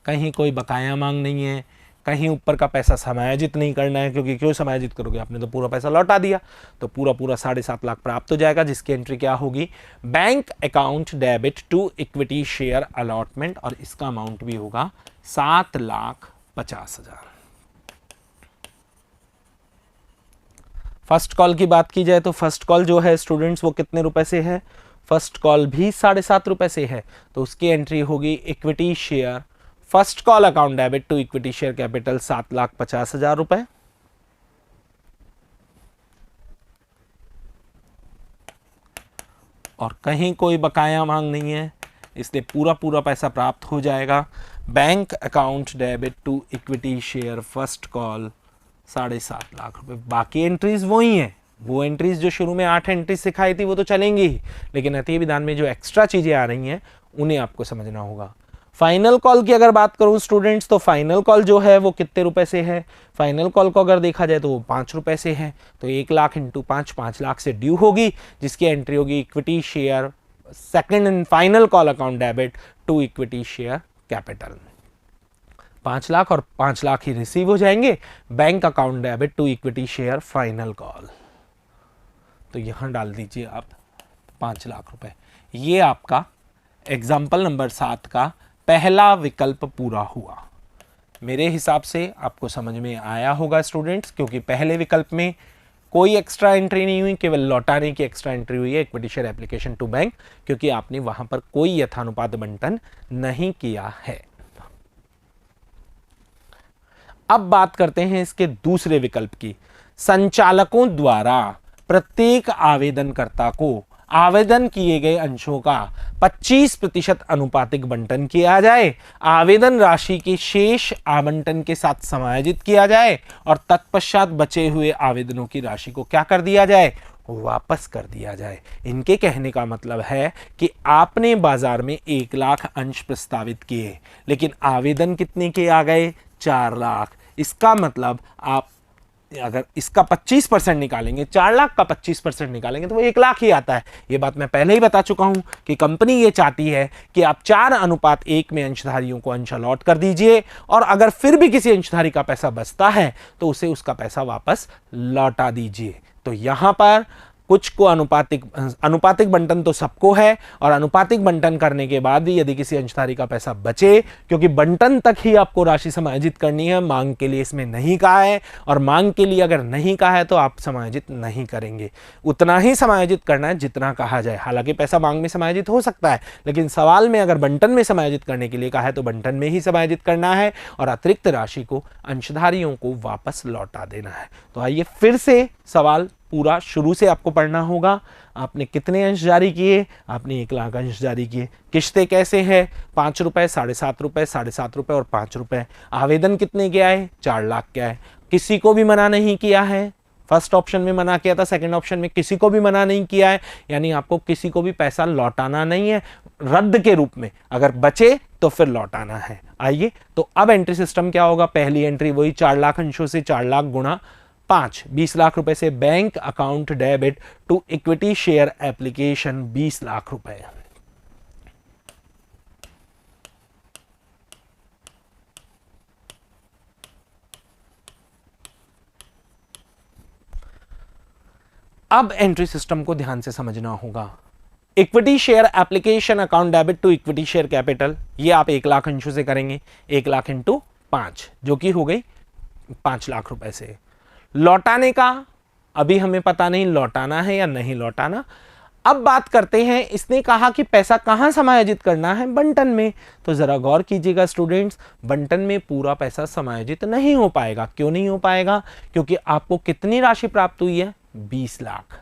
कहीं कोई बकाया मांग नहीं है, कहीं ऊपर का पैसा समायोजित नहीं करना है, क्योंकि क्यों समायोजित करोगे? आपने तो पूरा पैसा लौटा दिया। तो पूरा 7.5 लाख प्राप्त हो जाएगा, जिसकी एंट्री क्या होगी? Bank account debit to equity share allotment, और इसका अमाउंट भी होगा 7,50,000। फर्स्ट कॉल की बात की जाए तो फर्स्ट कॉल जो है स्टूडेंट्स वो कितने रुपए से है? फर्स्ट कॉल भी 7.5 रुपए से है, तो उसकी एंट्री होगी equity share first call account debit to equity share capital 7,50,000 रुपए। और कहीं कोई बकाया मांग नहीं है, इसलिए पूरा पैसा प्राप्त हो जाएगा। Bank account debit to equity share first call 7.5 lakh रुपए। बाकी एंट्रीज वही हैं, वो एंट्रीज जो शुरू में 8 एंट्रीज सिखाई थी वो तो चलेंगी ही, लेकिन अतीय विधान में जो एक्स्ट्रा चीजें आ रही हैं उन्हें आपको समझना होगा। फाइनल कॉल की अगर बात करूं स्टूडेंट्स, तो फाइनल कॉल जो है वो कितने रुपए से है? फाइनल कॉल को अगर देखा जाए तो वो 5 रुपए से है। तो 1 लाख इंटू 5 लाख से ड्यू होगी, जिसकी एंट्री होगी equity share second and final call account debit to equity share capital. 5 lakh और 5 लाख ही रिसीव हो जाएंगे bank account debit to equity share final call. तो यहां डाल दीजिए आप 5 लाख रुपए। ये आपका एग्जाम्पल नंबर 7 का पहला विकल्प पूरा हुआ। मेरे हिसाब से आपको समझ में आया होगा स्टूडेंट्स, क्योंकि पहले विकल्प में कोई एक्स्ट्रा एंट्री नहीं हुई, केवल लौटाने की एक्स्ट्रा एंट्री हुई है equity share application to bank, क्योंकि आपने वहां पर कोई यथानुपात बंटन नहीं किया है। अब बात करते हैं इसके दूसरे विकल्प की। संचालकों द्वारा प्रत्येक आवेदनकर्ता को आवेदन किए गए अंशों का 25% अनुपातिक बंटन किया जाए, आवेदन राशि के शेष आवंटन के साथ समायोजित किया जाए और तत्पश्चात बचे हुए आवेदनों की राशि को क्या कर दिया जाए? वापस कर दिया जाए। इनके कहने का मतलब है कि आपने बाजार में 1 लाख अंश प्रस्तावित किए, लेकिन आवेदन कितने के आ गए? 4 लाख। इसका मतलब आप अगर इसका 25% निकालेंगे, 4 लाख का 25% निकालेंगे तो वो 1 लाख ही आता है। ये बात मैं पहले ही बता चुका हूं कि कंपनी ये चाहती है कि आप 4:1 में अंशधारियों को अंश अलॉट कर दीजिए, और अगर फिर भी किसी अंशधारी का पैसा बचता है तो उसे उसका पैसा वापस लौटा दीजिए। तो यहां पर कुछ को अनुपातिक बंटन तो सबको है, और अनुपातिक बंटन करने के बाद भी यदि किसी अंशधारी का पैसा बचे, क्योंकि बंटन तक ही आपको राशि समायोजित करनी है, मांग के लिए इसमें नहीं कहा है, और मांग के लिए अगर नहीं कहा है तो आप समायोजित नहीं करेंगे। उतना ही समायोजित करना है जितना कहा जाए। हालांकि पैसा मांग में समायोजित हो सकता है, लेकिन सवाल में अगर बंटन में समायोजित करने के लिए कहा है तो बंटन में ही समायोजित करना है, और अतिरिक्त राशि को अंशधारियों को वापस लौटा देना है। तो आइए फिर से सवाल पूरा शुरू से आपको पढ़ना होगा। आपने कितने अंश जारी किए? आपने 1 लाख अंश जारी किए। किश्तें कैसे हैं? 5 रुपए, 7.5 रुपए, 7.5 रुपए और 5 रुपए। आवेदन कितने के आए? 4 लाख के आए। किसी को भी मना नहीं किया है। फर्स्ट ऑप्शन में मना किया था, सेकंड ऑप्शन में किसी को भी मना नहीं किया है, यानी आपको किसी को भी पैसा लौटाना नहीं है, रद्द के रूप में। अगर बचे तो फिर लौटाना है। आइए, तो अब एंट्री सिस्टम क्या होगा? पहली एंट्री वही 4 लाख अंशों से 4 लाख गुणा 5, 20 लाख रुपए से bank account debit to equity share application 20 lakh रुपए। अब एंट्री सिस्टम को ध्यान से समझना होगा। Equity share application account debit to equity share capital, ये आप 1 लाख अंशों से करेंगे। 1 लाख इंटू 5 जो कि हो गई 5 लाख रुपए से। लौटाने का अभी हमें पता नहीं लौटाना है या नहीं लौटाना। अब बात करते हैं, इसने कहा कि पैसा कहां समायोजित करना है? बंटन में। तो जरा गौर कीजिएगा स्टूडेंट्स, बंटन में पूरा पैसा समायोजित नहीं हो पाएगा। क्यों नहीं हो पाएगा? क्योंकि आपको कितनी राशि प्राप्त हुई है? 20 लाख।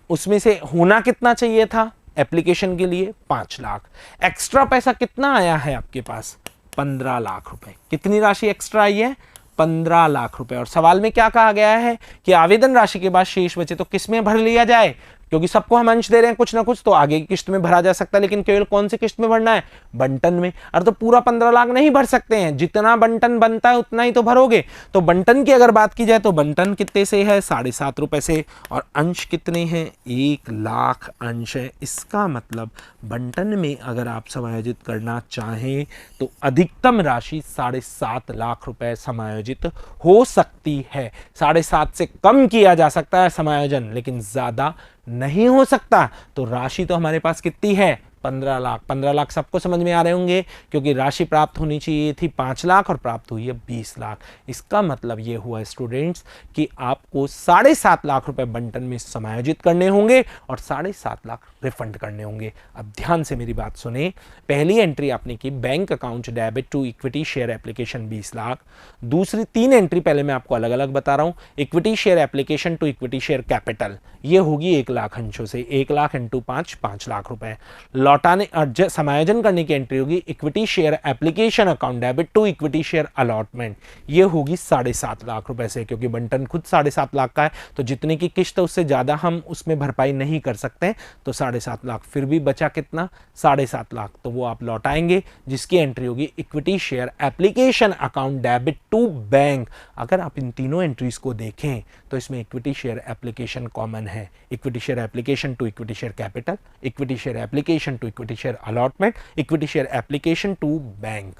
उसमें से होना कितना चाहिए था एप्लीकेशन के लिए? 5 लाख। एक्स्ट्रा पैसा कितना आया है आपके पास? 15 लाख रुपए। कितनी राशि एक्स्ट्रा आई है? 15 लाख रुपए। और सवाल में क्या कहा गया है कि आवेदन राशि के बाद शेष बचे तो किस में भर लिया जाए? क्योंकि सबको हम अंश दे रहे हैं कुछ ना कुछ, तो आगे की किस्त में भरा जा सकता है, लेकिन केवल कौन सी किस्त में भरना है? बंटन में। अरे तो पूरा 15 लाख नहीं भर सकते हैं, जितना बंटन बनता है उतना ही तो भरोगे। तो बंटन की अगर बात की जाए तो बंटन कितने से है? 7.5 रुपए से। और अंश कितने हैं? 1 लाख अंश है। इसका मतलब बंटन में अगर आप समायोजित करना चाहें तो अधिकतम राशि 7.5 लाख रुपए समायोजित हो सकती है। 7.5 से कम किया जा सकता है समायोजन, लेकिन ज्यादा नहीं हो सकता। तो राशि तो हमारे पास कितनी है? 15 लाख सबको समझ में आ रहे होंगे, क्योंकि राशि प्राप्त होनी चाहिए थी 5 लाख और प्राप्त हुई है 20 लाख। इसका मतलब ये हुआ स्टूडेंट्स कि आपको 7.5 लाख रुपए बंटन में समायोजित करने होंगे और 7.5 लाख रिफंड करने होंगे। अब ध्यान से मेरी बात सुने, पहली एंट्री आपने की bank account debit to equity share application 20 lakh. दूसरी 3 एंट्री पहले मैं आपको अलग अलग बता रहा हूं। Equity share application to equity share capital, ये होगी 1 लाख अंशों से, 1 लाख इंटू 5 लाख रुपए। लौटाने समायोजन करने की एंट्री होगी equity share application account debit to equity share allotment, ये होगी 7.5 लाख रुपए से, क्योंकि बंटन खुद 7.5 लाख का है, तो जितने की किस्त उससे ज्यादा हम उसमें भरपाई नहीं कर सकते, तो 7.5 लाख। फिर भी बचा कितना? 7.5 लाख, तो वो आप लौटाएंगे, जिसकी एंट्री होगी equity share application account debit to bank. अगर आप इन तीनों एंट्रीज को देखें तो इसमें इक्विटी शेयर एप्लीकेशन कॉमन है। Equity share application to equity share capital, equity share application to equity share allotment, equity share application to bank.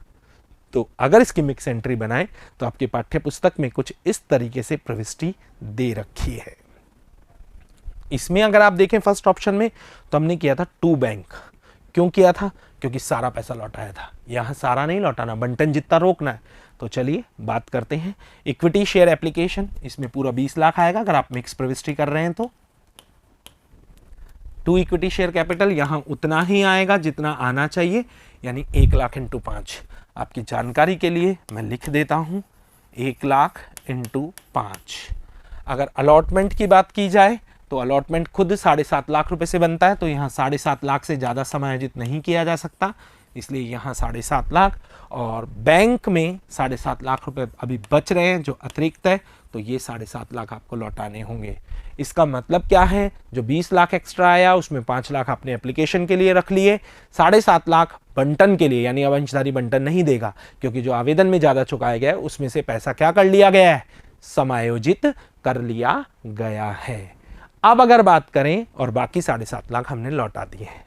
तो अगर इसकी मिक्स एंट्री बनाएं तो आपकी पाठ्य पुस्तक में कुछ इस तरीके से प्रविष्टि दे रखी है। इसमें अगर आप देखें फर्स्ट ऑप्शन में, तो हमने किया था टू बैंक। क्यों किया था? क्योंकि सारा पैसा लौटाया था। यहां सारा नहीं लौटाना, बंटन जितना रोकना है। तो चलिए बात करते हैं इक्विटी शेयर एप्लीकेशन, इसमें पूरा 20 लाख आएगा अगर आप मिक्स प्रविष्टि कर रहे हैं तो। टू इक्विटी शेयर कैपिटल, यहां उतना ही आएगा जितना आना चाहिए, यानी 1 लाख इंटू 5। आपकी जानकारी के लिए मैं लिख देता हूं 1 लाख इंटू 5। अगर अलॉटमेंट की बात की जाए तो अलॉटमेंट खुद 7.5 लाख रुपए से बनता है, तो यहाँ 7.5 लाख से ज़्यादा समायोजित नहीं किया जा सकता, इसलिए यहाँ 7.5 लाख। और बैंक में 7.5 लाख रुपए अभी बच रहे हैं जो अतिरिक्त है, तो ये 7.5 लाख आपको लौटाने होंगे। इसका मतलब क्या है? जो 20 लाख एक्स्ट्रा आया उसमें 5 लाख आपने एप्लीकेशन के लिए रख लिए, 7.5 लाख बंटन के लिए, यानी अब अंशधारी बंटन नहीं देगा, क्योंकि जो आवेदन में ज़्यादा चुकाया गया है उसमें से पैसा क्या कर लिया गया है? समायोजित कर लिया गया है। अब अगर बात करें, और बाकी 7.5 लाख हमने लौटा दिए हैं,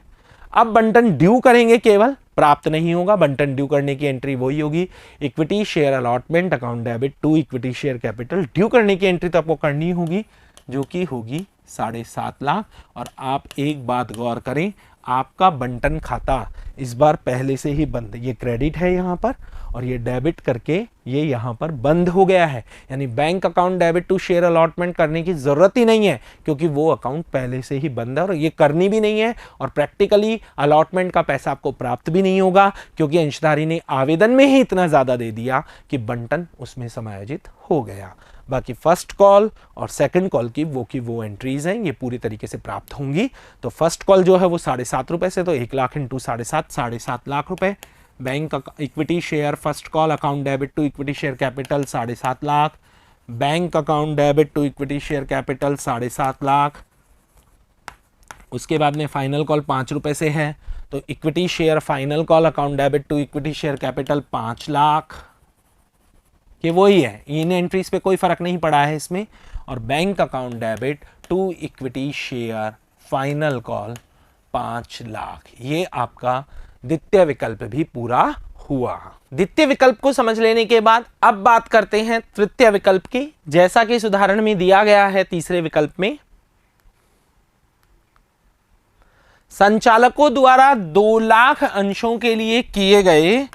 अब बंटन ड्यू करेंगे, केवल प्राप्त नहीं होगा। बंटन ड्यू करने की एंट्री वही होगी equity share allotment account debit to equity share capital. Due करने की एंट्री तो आपको करनी होगी, जो कि होगी 7.5 लाख। और आप एक बात गौर करें, आपका बंटन खाता इस बार पहले से ही बंद, ये क्रेडिट है यहाँ पर और ये डेबिट करके ये यहाँ पर बंद हो गया है, यानी bank account debit to share allotment करने की जरूरत ही नहीं है, क्योंकि वो अकाउंट पहले से ही बंद है और ये करनी भी नहीं है। और प्रैक्टिकली अलॉटमेंट का पैसा आपको प्राप्त भी नहीं होगा, क्योंकि अंशधारी ने आवेदन में ही इतना ज्यादा दे दिया कि बंटन उसमें समायोजित हो गया। बाकी फर्स्ट कॉल और सेकंड कॉल की वो एंट्रीज हैं, ये पूरी तरीके से प्राप्त होंगी। तो फर्स्ट कॉल जो है वो 7.5 रुपए से, तो 1 लाख इंटू 7.5 लाख रुपए। Bank equity share first call account debit to equity share capital 7.5 lakh. Bank account debit to equity share capital 7.5 lakh. उसके बाद में फाइनल कॉल 5 रुपए से है, तो equity share final call account debit to equity share capital 5 lakh. ये वही है, इन एंट्रीज पे कोई फर्क नहीं पड़ा है इसमें। और bank account debit to equity share final call 5 lakh. ये आपका द्वितीय विकल्प भी पूरा हुआ। द्वितीय विकल्प को समझ लेने के बाद अब बात करते हैं तृतीय विकल्प की। जैसा कि इस उदाहरण में दिया गया है, तीसरे विकल्प में संचालकों द्वारा 2 लाख अंशों के लिए किए गए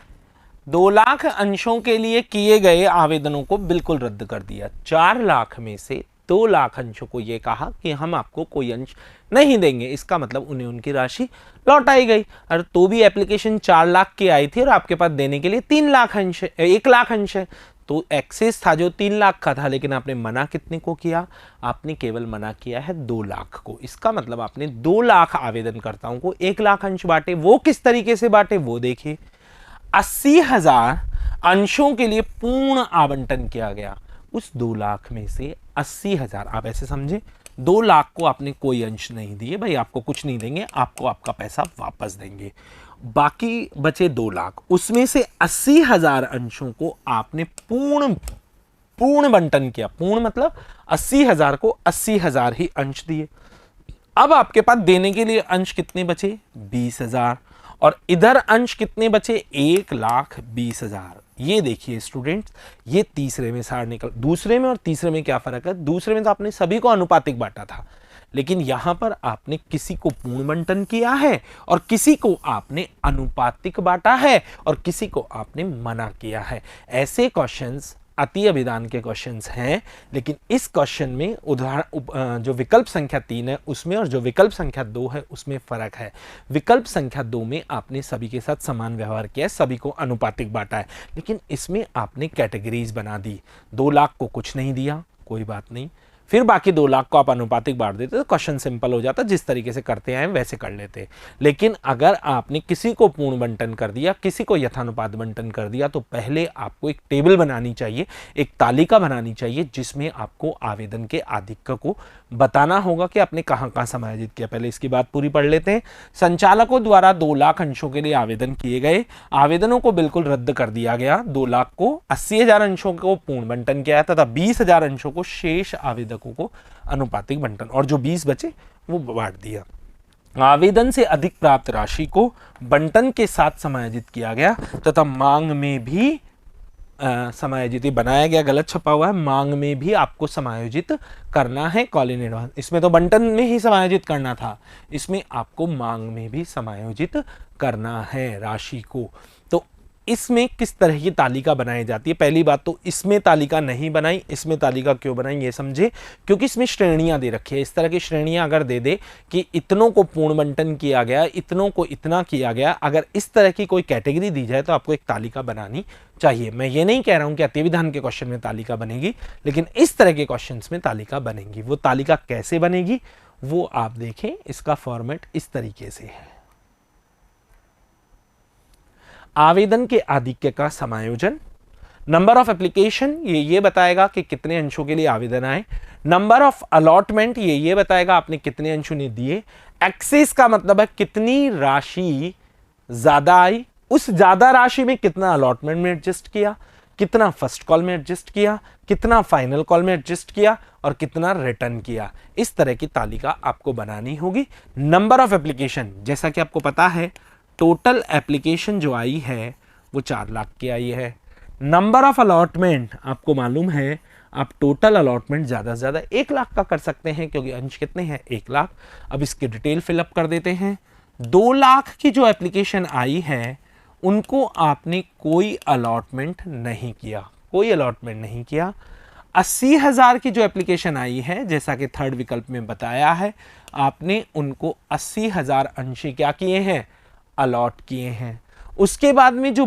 2 लाख अंशों के लिए किए गए आवेदनों को बिल्कुल रद्द कर दिया। 4 लाख में से 2 लाख अंशों को यह कहा कि हम आपको कोई अंश नहीं देंगे, इसका मतलब उन्हें उनकी राशि लौटाई गई। और तो भी एप्लीकेशन 4 लाख की आई थी और आपके पास देने के लिए 3 लाख अंश 1 लाख अंश है, तो एक्सेस था जो 3 लाख का था, लेकिन आपने मना कितने को किया? आपने केवल मना किया है 2 लाख को। इसका मतलब आपने 2 लाख आवेदनकर्ताओं को 1 लाख अंश बांटे। वो किस तरीके से बांटे वो देखिए। 80,000 अंशों के लिए पूर्ण आवंटन किया गया। उस 2 लाख में से 80,000, आप ऐसे समझे, 2 लाख को आपने कोई अंश नहीं दिए, भाई आपको कुछ नहीं देंगे, आपको आपका पैसा वापस देंगे। बाकी बचे 2 लाख, उसमें से 80,000 अंशों को आपने पूर्ण बंटन किया। पूर्ण मतलब 80,000 को 80,000 ही अंश दिए। अब आपके पास देने के लिए अंश कितने बचे? 20,000। और इधर अंश कितने बचे? 1,20,000। ये देखिए स्टूडेंट्स, ये तीसरे में सार निकल। दूसरे में और तीसरे में क्या फर्क है? दूसरे में तो आपने सभी को अनुपातिक बांटा था, लेकिन यहां पर आपने किसी को पूर्ण बंटन किया है और किसी को आपने अनुपातिक बांटा है और किसी को आपने मना किया है। ऐसे क्वेश्चंस अति अभिधान के क्वेश्चंस हैं, लेकिन इस क्वेश्चन में उदाहरण जो विकल्प संख्या 3 है उसमें और जो विकल्प संख्या 2 है उसमें फर्क है। विकल्प संख्या 2 में आपने सभी के साथ समान व्यवहार किया है, सभी को अनुपातिक बांटा है, लेकिन इसमें आपने कैटेगरीज बना दी। 2 लाख को कुछ नहीं दिया, कोई बात नहीं, फिर बाकी 2 लाख को आप अनुपातिक बांट देते तो क्वेश्चन सिंपल हो जाता, जिस तरीके से करते आए वैसे कर लेते। लेकिन अगर आपने किसी को पूर्ण बंटन कर दिया, किसी को यथानुपात बंटन कर दिया, तो पहले आपको एक टेबल बनानी चाहिए, एक तालिका बनानी चाहिए, जिसमें आपको आवेदन के आधिक्य को बताना होगा कि आपने कहां कहां समायोजित किया। पहले इसकी बात पूरी पढ़ लेते हैं। संचालकों द्वारा 2 लाख अंशों के लिए आवेदन किए गए, आवेदनों को बिल्कुल रद्द कर दिया गया। 2 लाख को 80,000 अंशों को पूर्ण बंटन किया तथा 20,000 अंशों को शेष आवेदकों को अनुपातिक बंटन, और जो 20 बचे वो बांट दिया। आवेदन से अधिक प्राप्त राशि को बंटन के साथ समायोजित किया गया तथा मांग में भी समायोजित बनाया गया, गलत छपा हुआ है, मांग में भी आपको समायोजित करना है कॉल इन एडवांस। इसमें तो बंटन में ही समायोजित करना था, इसमें आपको मांग में भी समायोजित करना है राशि को। तो इसमें किस तरह की तालिका बनाई जाती है? पहली बात तो इसमें तालिका नहीं बनाई, इसमें तालिका क्यों बनाई ये समझे, क्योंकि इसमें श्रेणियां दे रखी है। इस तरह की श्रेणियां अगर दे दे कि इतनों को पूर्ण बंटन किया गया, इतनों को इतना किया गया, अगर इस तरह की कोई कैटेगरी दी जाए तो आपको एक तालिका बनानी चाहिए। मैं ये नहीं कह रहा हूं कि अति विधान के क्वेश्चन में तालिका बनेगी, लेकिन इस तरह के क्वेश्चन में तालिका बनेगी। वो तालिका कैसे बनेगी वो आप देखें, इसका फॉर्मेट इस तरीके से है। आवेदन के आधिक्य का समायोजन, नंबर ऑफ एप्लीकेशन ये बताएगा कि कितने अंशों के लिए आवेदन आए, नंबर ऑफ अलॉटमेंट ये बताएगा आपने कितने अंशों ने दिए, एक्सेस का मतलब है कितनी राशि ज्यादा आई, उस ज्यादा राशि में कितना अलॉटमेंट में एडजस्ट किया, कितना फर्स्ट कॉल में एडजस्ट किया, कितना फाइनल कॉल में एडजस्ट किया और कितना रिटर्न किया। इस तरह की तालिका आपको बनानी होगी। नंबर ऑफ एप्लीकेशन, जैसा कि आपको पता है टोटल एप्लीकेशन जो आई है वो 4 लाख की आई है। नंबर ऑफ अलॉटमेंट आपको मालूम है, आप टोटल अलॉटमेंट ज़्यादा से ज़्यादा 1 लाख का कर सकते हैं, क्योंकि अंश कितने हैं 1 लाख। अब इसकी डिटेल फिलअप कर देते हैं। 2 लाख की जो एप्लीकेशन आई है उनको आपने कोई अलॉटमेंट नहीं किया, कोई अलॉटमेंट नहीं किया। 80,000 की जो एप्लीकेशन आई है, जैसा कि थर्ड विकल्प में बताया है, आपने उनको 80,000 अंश क्या किए हैं, अलॉट किए हैं। उसके बाद में जो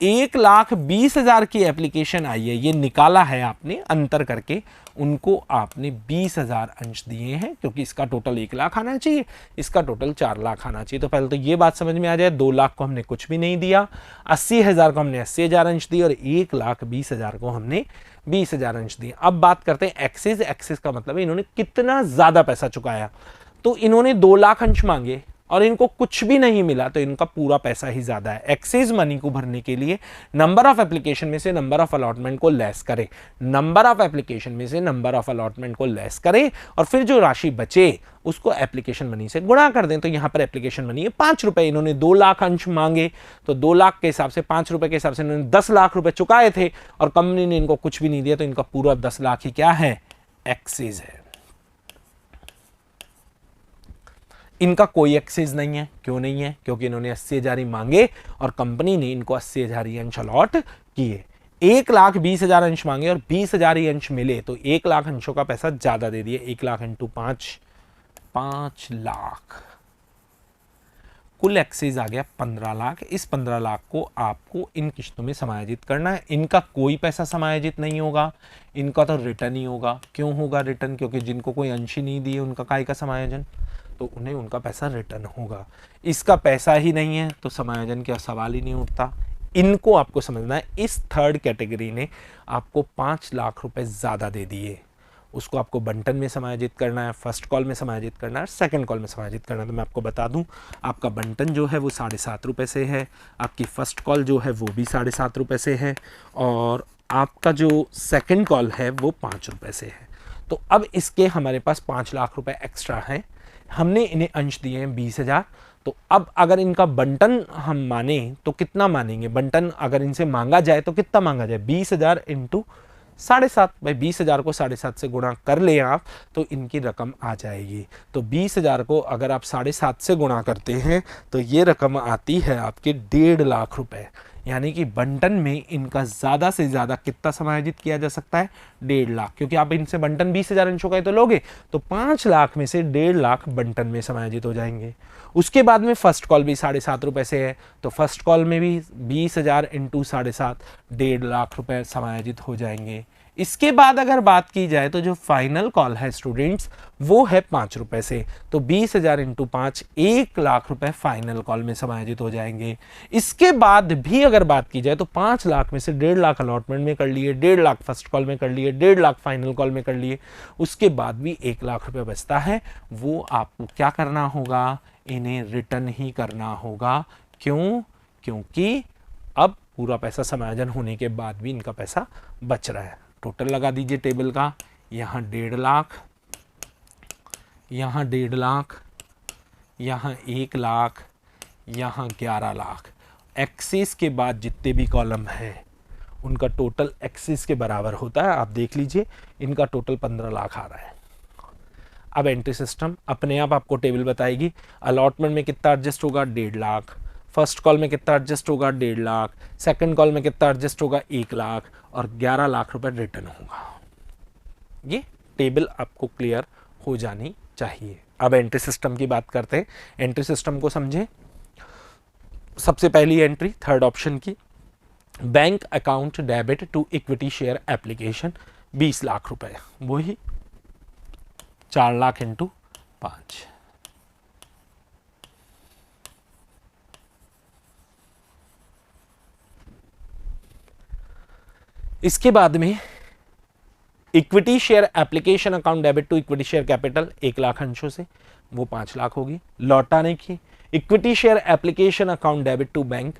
1,20,000 की एप्लीकेशन आई है, ये निकाला है आपने अंतर करके, उनको आपने 20,000 अंश दिए हैं, क्योंकि इसका टोटल 1 लाख आना चाहिए, इसका टोटल 4 लाख आना चाहिए। तो पहले तो ये बात समझ में आ जाए, 2 लाख को हमने कुछ भी नहीं दिया, 80,000 को हमने 80,000 अंश दिए और 1,20,000 को हमने 20,000 अंश दिए। अब बात करते हैं एक्सेस। एक्सेस का मतलब है इन्होंने कितना ज्यादा पैसा चुकाया। तो इन्होंने 2 लाख अंश मांगे और इनको कुछ भी नहीं मिला, तो इनका पूरा पैसा ही ज्यादा है। एक्सेस मनी को भरने के लिए नंबर ऑफ एप्लीकेशन में से नंबर ऑफ अलॉटमेंट को लेस करें, नंबर ऑफ एप्लीकेशन में से नंबर ऑफ अलॉटमेंट को लेस करें और फिर जो राशि बचे उसको एप्लीकेशन मनी से गुणा कर दें। तो यहां पर एप्लीकेशन मनी है 5 रुपए, इन्होंने 2 लाख अंश मांगे, तो 2 लाख के हिसाब से 5 रुपए के हिसाब से इन्होंने 10 लाख रुपए चुकाए थे और कंपनी ने इनको कुछ भी नहीं दिया, तो इनका पूरा 10 लाख ही क्या है, एक्सेस है। इनका कोई एक्सेस नहीं है। क्यों नहीं है? क्योंकि इन्होंने 80,000 ही मांगे और कंपनी ने इनको 80,000 ही अंश अलॉट किए। 1,20,000 अंश मांगे और 20,000 ही अंश मिले, तो 1 लाख अंशों का पैसा ज्यादा दे दिए। 1 लाख इंटू 5 लाख, कुल एक्सेस आ गया 15 लाख। इस 15 लाख को आपको इन किश्तों में समायोजित करना है। इनका कोई पैसा समायोजित नहीं होगा, इनका तो रिटर्न ही होगा। क्यों होगा रिटर्न? क्योंकि जिनको कोई अंश ही नहीं दिए उनका काय का समायोजन, तो उन्हें उनका पैसा रिटर्न होगा। इसका पैसा ही नहीं है तो समायोजन का सवाल ही नहीं उठता। इनको आपको समझना है। इस थर्ड कैटेगरी ने आपको 5 लाख रुपए ज्यादा दे दिए, उसको आपको बंटन में समायोजित करना है, फर्स्ट कॉल में समायोजित करना है, सेकंड कॉल में समायोजित करना है। तो मैं आपको बता दूं, आपका बंटन जो है वो 7.5 रुपये से है, आपकी फर्स्ट कॉल जो है वो भी 7.5 रुपये से है और आपका जो सेकंड कॉल है वो 5 रुपये से है। तो अब इसके हमारे पास 5 लाख रुपए एक्स्ट्रा हैं, हमने इन्हें अंश दिए हैं 20,000। तो अब अगर इनका बंटन हम माने तो कितना मानेंगे? बंटन अगर इनसे मांगा जाए तो कितना मांगा जाए? 20,000 इंटू 7.5, भाई 20,000 को 7.5 से गुणा कर लें आप तो इनकी रकम आ जाएगी। तो 20,000 को अगर आप 7.5 से गुणा करते हैं तो ये रकम आती है आपके 1.5 लाख रुपए। यानी कि बंटन में इनका ज़्यादा से ज़्यादा कितना समायोजित किया जा सकता है? 1.5 लाख, क्योंकि आप इनसे बंटन 20,000 अंशों का तो लोगे तो 5 लाख में से 1.5 लाख बंटन में समायोजित हो जाएंगे। उसके बाद में फर्स्ट कॉल भी 7.5 रुपये से है, तो फर्स्ट कॉल में भी 20,000 इंटू 7.5 1.5 लाख रुपए समायोजित हो जाएंगे। इसके बाद अगर बात की जाए तो जो फाइनल कॉल है स्टूडेंट्स वो है 5 रुपए से, तो 20,000 इंटू 5 1 लाख रुपए फाइनल कॉल में समायोजित हो जाएंगे। इसके बाद भी अगर बात की जाए तो 5 लाख में से 1.5 लाख अलॉटमेंट में कर लिए, 1.5 लाख फर्स्ट कॉल में कर लिए, 1.5 लाख फाइनल कॉल में कर लिए, उसके बाद भी 1 लाख रुपए बचता है। वो आपको क्या करना होगा? इन्हें रिटर्न ही करना होगा। क्यों? क्योंकि अब पूरा पैसा समायोजन होने के बाद भी इनका पैसा बच रहा है। टोटल लगा दीजिए टेबल का, यहाँ 1.5 लाख, यहाँ 1.5 लाख, यहाँ 1 लाख, यहाँ 11 लाख। एक्सिस के बाद जितने भी कॉलम है उनका टोटल एक्सिस के बराबर होता है। आप देख लीजिए इनका टोटल 15 लाख आ रहा है। अब एंट्री सिस्टम अपने आप आपको टेबल बताएगी। अलॉटमेंट में कितना एडजस्ट होगा? 1.5 लाख। फर्स्ट कॉल में कितना एडजस्ट होगा? 1.5 लाख। सेकंड कॉल में कितना एडजस्ट होगा? 1 लाख। और 11 लाख रुपए रिटर्न होगा। ये टेबल आपको क्लियर हो जानी चाहिए। अब एंट्री सिस्टम की बात करते हैं। एंट्री सिस्टम को समझें। सबसे पहली एंट्री थर्ड ऑप्शन की, bank account debit to equity share application 20 lakh रुपए, वही 4 लाख इंटू 5। इसके बाद में equity share application account debit to equity share capital 1 lakh अंशों से, वो 5 लाख होगी। लौटाने की equity share application account debit to bank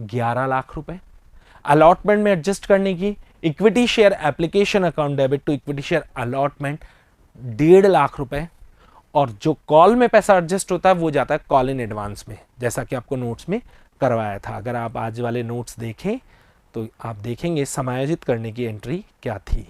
11 lakh रुपए। अलॉटमेंट में एडजस्ट करने की equity share application account debit to equity share allotment 1.5 lakh रुपए। और जो कॉल में पैसा एडजस्ट होता है वो जाता है कॉल इन एडवांस में, जैसा कि आपको नोट्स में करवाया था। अगर आप आज वाले नोट्स देखें तो आप देखेंगे समायोजित करने की एंट्री क्या थी।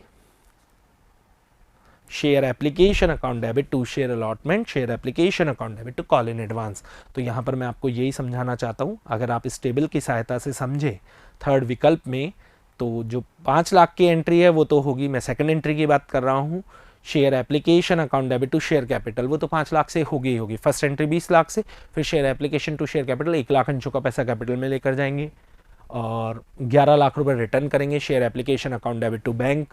Share application account debit to share allotment, share application account debit to call in advance. तो यहां पर मैं आपको यही समझाना चाहता हूं, अगर आप इस टेबल की सहायता से समझे थर्ड विकल्प में, तो जो 5 लाख की एंट्री है वो तो होगी, मैं सेकंड एंट्री की बात कर रहा हूं, share application account debit to share capital, वो तो 5 लाख से होगी ही होगी। फर्स्ट एंट्री 20 लाख से, फिर share application to share capital 1 lakh अंशों का पैसा कैपिटल में लेकर जाएंगे और 11 लाख रुपए रिटर्न करेंगे। Share application account debit to bank,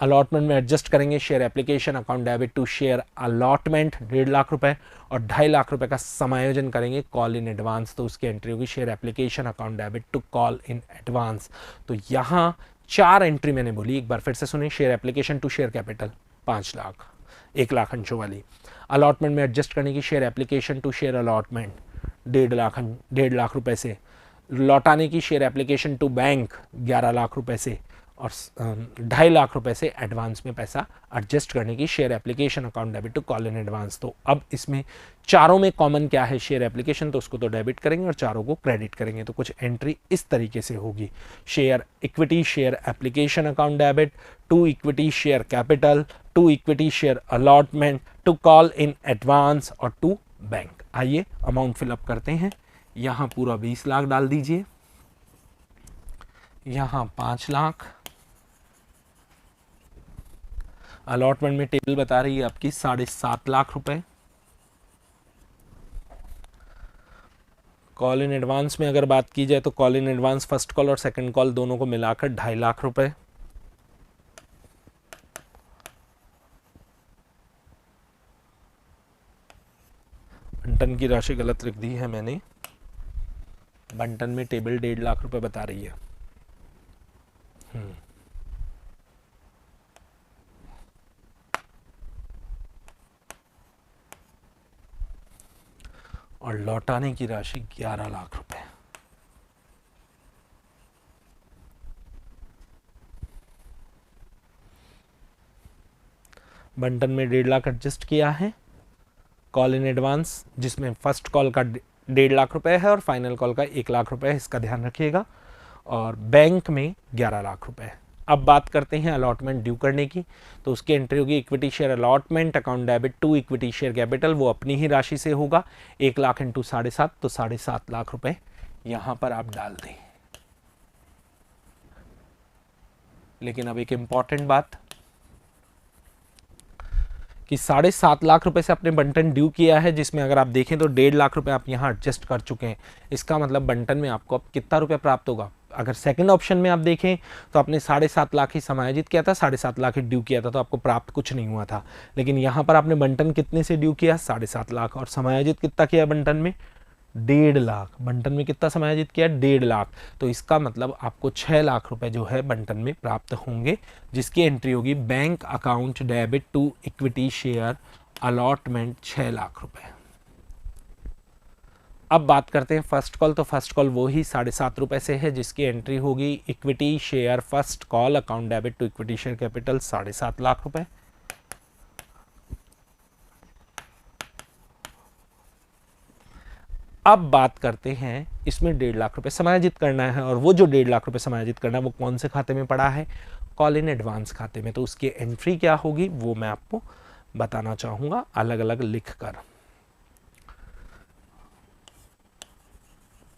allotment में एडजस्ट करेंगे share application account debit to share allotment 1.5 lakh रुपए और 2.5 लाख रुपए का समायोजन करेंगे कॉल इन एडवांस, तो उसकी एंट्री होगी share application account debit to call in advance. तो यहाँ 4 एंट्री मैंने बोली, एक बार फिर से सुनिए। Share application to share capital 5 lakh, 1 lakh अंशों वाली। अलॉटमेंट में एडजस्ट करने की share application to share allotment 1.5 lakh रुपए से। लौटाने की share application to bank 11 lakh रुपए से और 2.5 लाख रुपए से एडवांस में पैसा एडजस्ट करने की share application account debit to call in advance. तो अब इसमें चारों में कॉमन क्या है? शेयर एप्लीकेशन, तो उसको तो डेबिट करेंगे और चारों को क्रेडिट करेंगे। तो कुछ एंट्री इस तरीके से होगी। Share equity share application account debit to equity share capital to equity share allotment to call in advance और टू बैंक। आइए अमाउंट फिलअप करते हैं। यहाँ पूरा 20 लाख डाल दीजिए, यहाँ 5 लाख। अलॉटमेंट में टेबल बता रही है आपकी 7.5 लाख रुपए। कॉल इन एडवांस में अगर बात की जाए तो call in advance first call और सेकंड कॉल दोनों को मिलाकर 2.5 लाख रुपए। बंटन की राशि गलत लिख दी है मैंने, बंटन में टेबल 1.5 लाख रुपए बता रही है। और लौटाने की राशि 11 लाख रुपए। बंटन में 1.5 लाख एडजस्ट किया है कॉल इन एडवांस, जिसमें फर्स्ट कॉल का 1.5 लाख रुपए है और फाइनल कॉल का 1 लाख रुपए है, इसका ध्यान रखिएगा। और बैंक में 11 लाख रुपए। अब बात करते हैं अलॉटमेंट ड्यू करने की, तो उसकी एंट्री होगी equity share allotment account debit to equity share capital, वो अपनी ही राशि से होगा 1 लाख इंटू 7.5, तो 7.5 लाख रुपए यहां पर आप डाल दें। लेकिन अब एक इंपॉर्टेंट बात कि 7.5 लाख रुपए से आपने बंटन ड्यू किया है, जिसमें अगर आप देखें तो 1.5 लाख रुपए आप यहाँ एडजस्ट कर चुके हैं। इसका मतलब बंटन में आपको अब कितना रुपया प्राप्त होगा? अगर सेकंड ऑप्शन में आप देखें तो आपने 7.5 लाख ही समायोजित किया था, 7.5 लाख ही ड्यू किया था, तो आपको प्राप्त कुछ नहीं हुआ था। लेकिन यहाँ पर आपने बंटन कितने से ड्यू किया? 7.5 लाख, और समायोजित कितना किया बंटन में? 1.5 लाख। बंटन में कितना समायोजित किया? 1.5 लाख। तो इसका मतलब आपको 6 लाख रुपए जो है बंटन में प्राप्त होंगे, जिसकी एंट्री होगी bank account debit to equity share allotment 6 lakh रुपए। अब बात करते हैं फर्स्ट कॉल, तो फर्स्ट कॉल वो ही 7.5 रुपए से है, जिसकी एंट्री होगी equity share first call account debit to equity share capital 7.5 lakh रुपए। अब बात करते हैं इसमें 1.5 लाख रुपए समायोजित करना है, और वो जो 1.5 लाख रुपए समायोजित करना है वो कौन से खाते में पड़ा है? कॉल इन एडवांस खाते में। तो उसकी एंट्री क्या होगी वो मैं आपको बताना चाहूंगा अलग अलग लिखकर।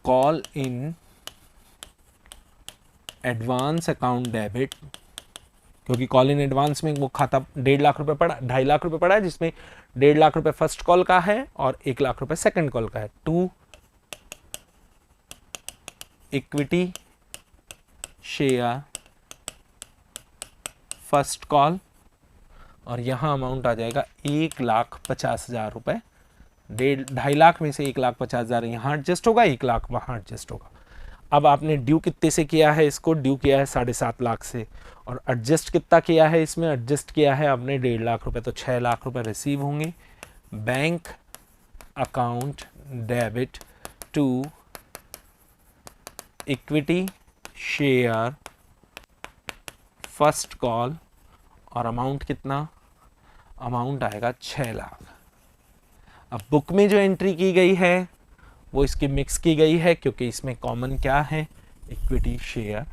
Call in advance account debit, क्योंकि कॉल इन एडवांस में वो खाता 1.5 लाख रुपए पड़ा, 2.5 लाख रुपए पड़ा है, जिसमें 1.5 लाख रुपए फर्स्ट कॉल का है और 1 लाख रुपए सेकंड कॉल का है। To equity share first call, और यहां अमाउंट आ जाएगा 1,50,000 रुपए। 2.5 लाख में से 1,50,000 यहाँ एडजस्ट होगा, 1 लाख वहाँ एडजस्ट होगा। अब आपने ड्यू कितने से किया है? इसको ड्यू किया है 7.5 लाख से, और एडजस्ट कितना किया है? इसमें एडजस्ट किया है आपने 1.5 लाख रुपए, तो 6 लाख रुपए रिसीव होंगे bank account debit to equity share first call, और अमाउंट कितना? अमाउंट आएगा 6 लाख। अब बुक में जो एंट्री की गई है वो इसकी मिक्स की गई है, क्योंकि इसमें कॉमन क्या है? Equity share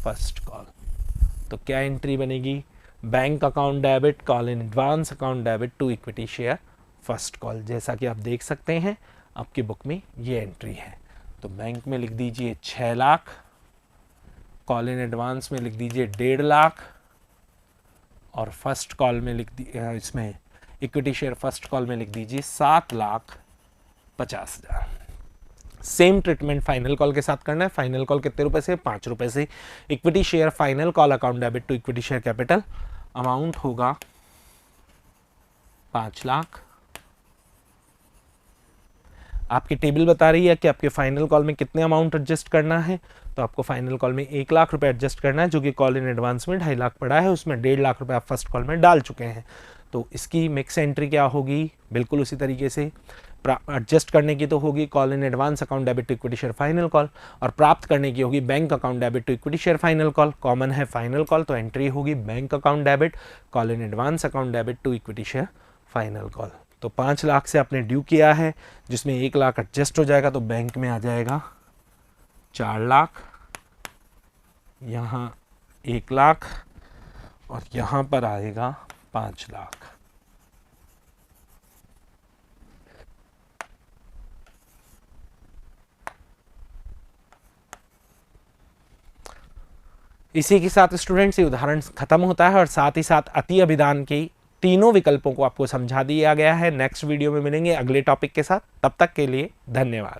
first call. तो क्या एंट्री बनेगी? Bank account debit call in advance account debit to equity share first call. जैसा कि आप देख सकते हैं आपकी बुक में ये एंट्री है। तो बैंक में लिख दीजिए 6 लाख, कॉल इन एडवांस में लिख दीजिए 1.5 लाख, और फर्स्ट कॉल में लिख दीजिए, इसमें इक्विटी शेयर फर्स्ट कॉल में लिख दीजिए 7,50,000। सेम ट्रीटमेंट फाइनल कॉल के साथ करना है। फाइनल कॉल कितने रुपए से? 5 रुपए से। Equity share final call account debit to equity share capital, amount होगा 5 लाख। आपकी टेबल बता रही है कि आपके फाइनल कॉल में कितने अमाउंट एडजस्ट करना है, तो आपको फाइनल कॉल में 1 लाख रुपए एडजस्ट करना है, जो कि कॉल इन एडवांस में 2.5 लाख पड़ा है, उसमें 1.5 लाख रुपए आप फर्स्ट कॉल में डाल चुके हैं। तो इसकी मिक्स एंट्री क्या होगी? बिल्कुल उसी तरीके से एडजस्ट करने की तो होगी call in advance account debit to equity share final call, और प्राप्त करने की होगी bank account debit to equity share final call. Common है फाइनल कॉल, तो एंट्री होगी bank account debit call in advance account debit to equity share final call. तो 5 लाख से आपने ड्यू किया है, जिसमें 1 लाख एडजस्ट हो जाएगा, तो बैंक में आ जाएगा 4 लाख, यहाँ 1 लाख, और यहाँ पर आएगा 5 लाख। इसी के साथ स्टूडेंट्स ये उदाहरण खत्म होता है, और साथ ही साथ अति अभिधान के तीनों विकल्पों को आपको समझा दिया गया है। नेक्स्ट वीडियो में मिलेंगे अगले टॉपिक के साथ। तब तक के लिए धन्यवाद।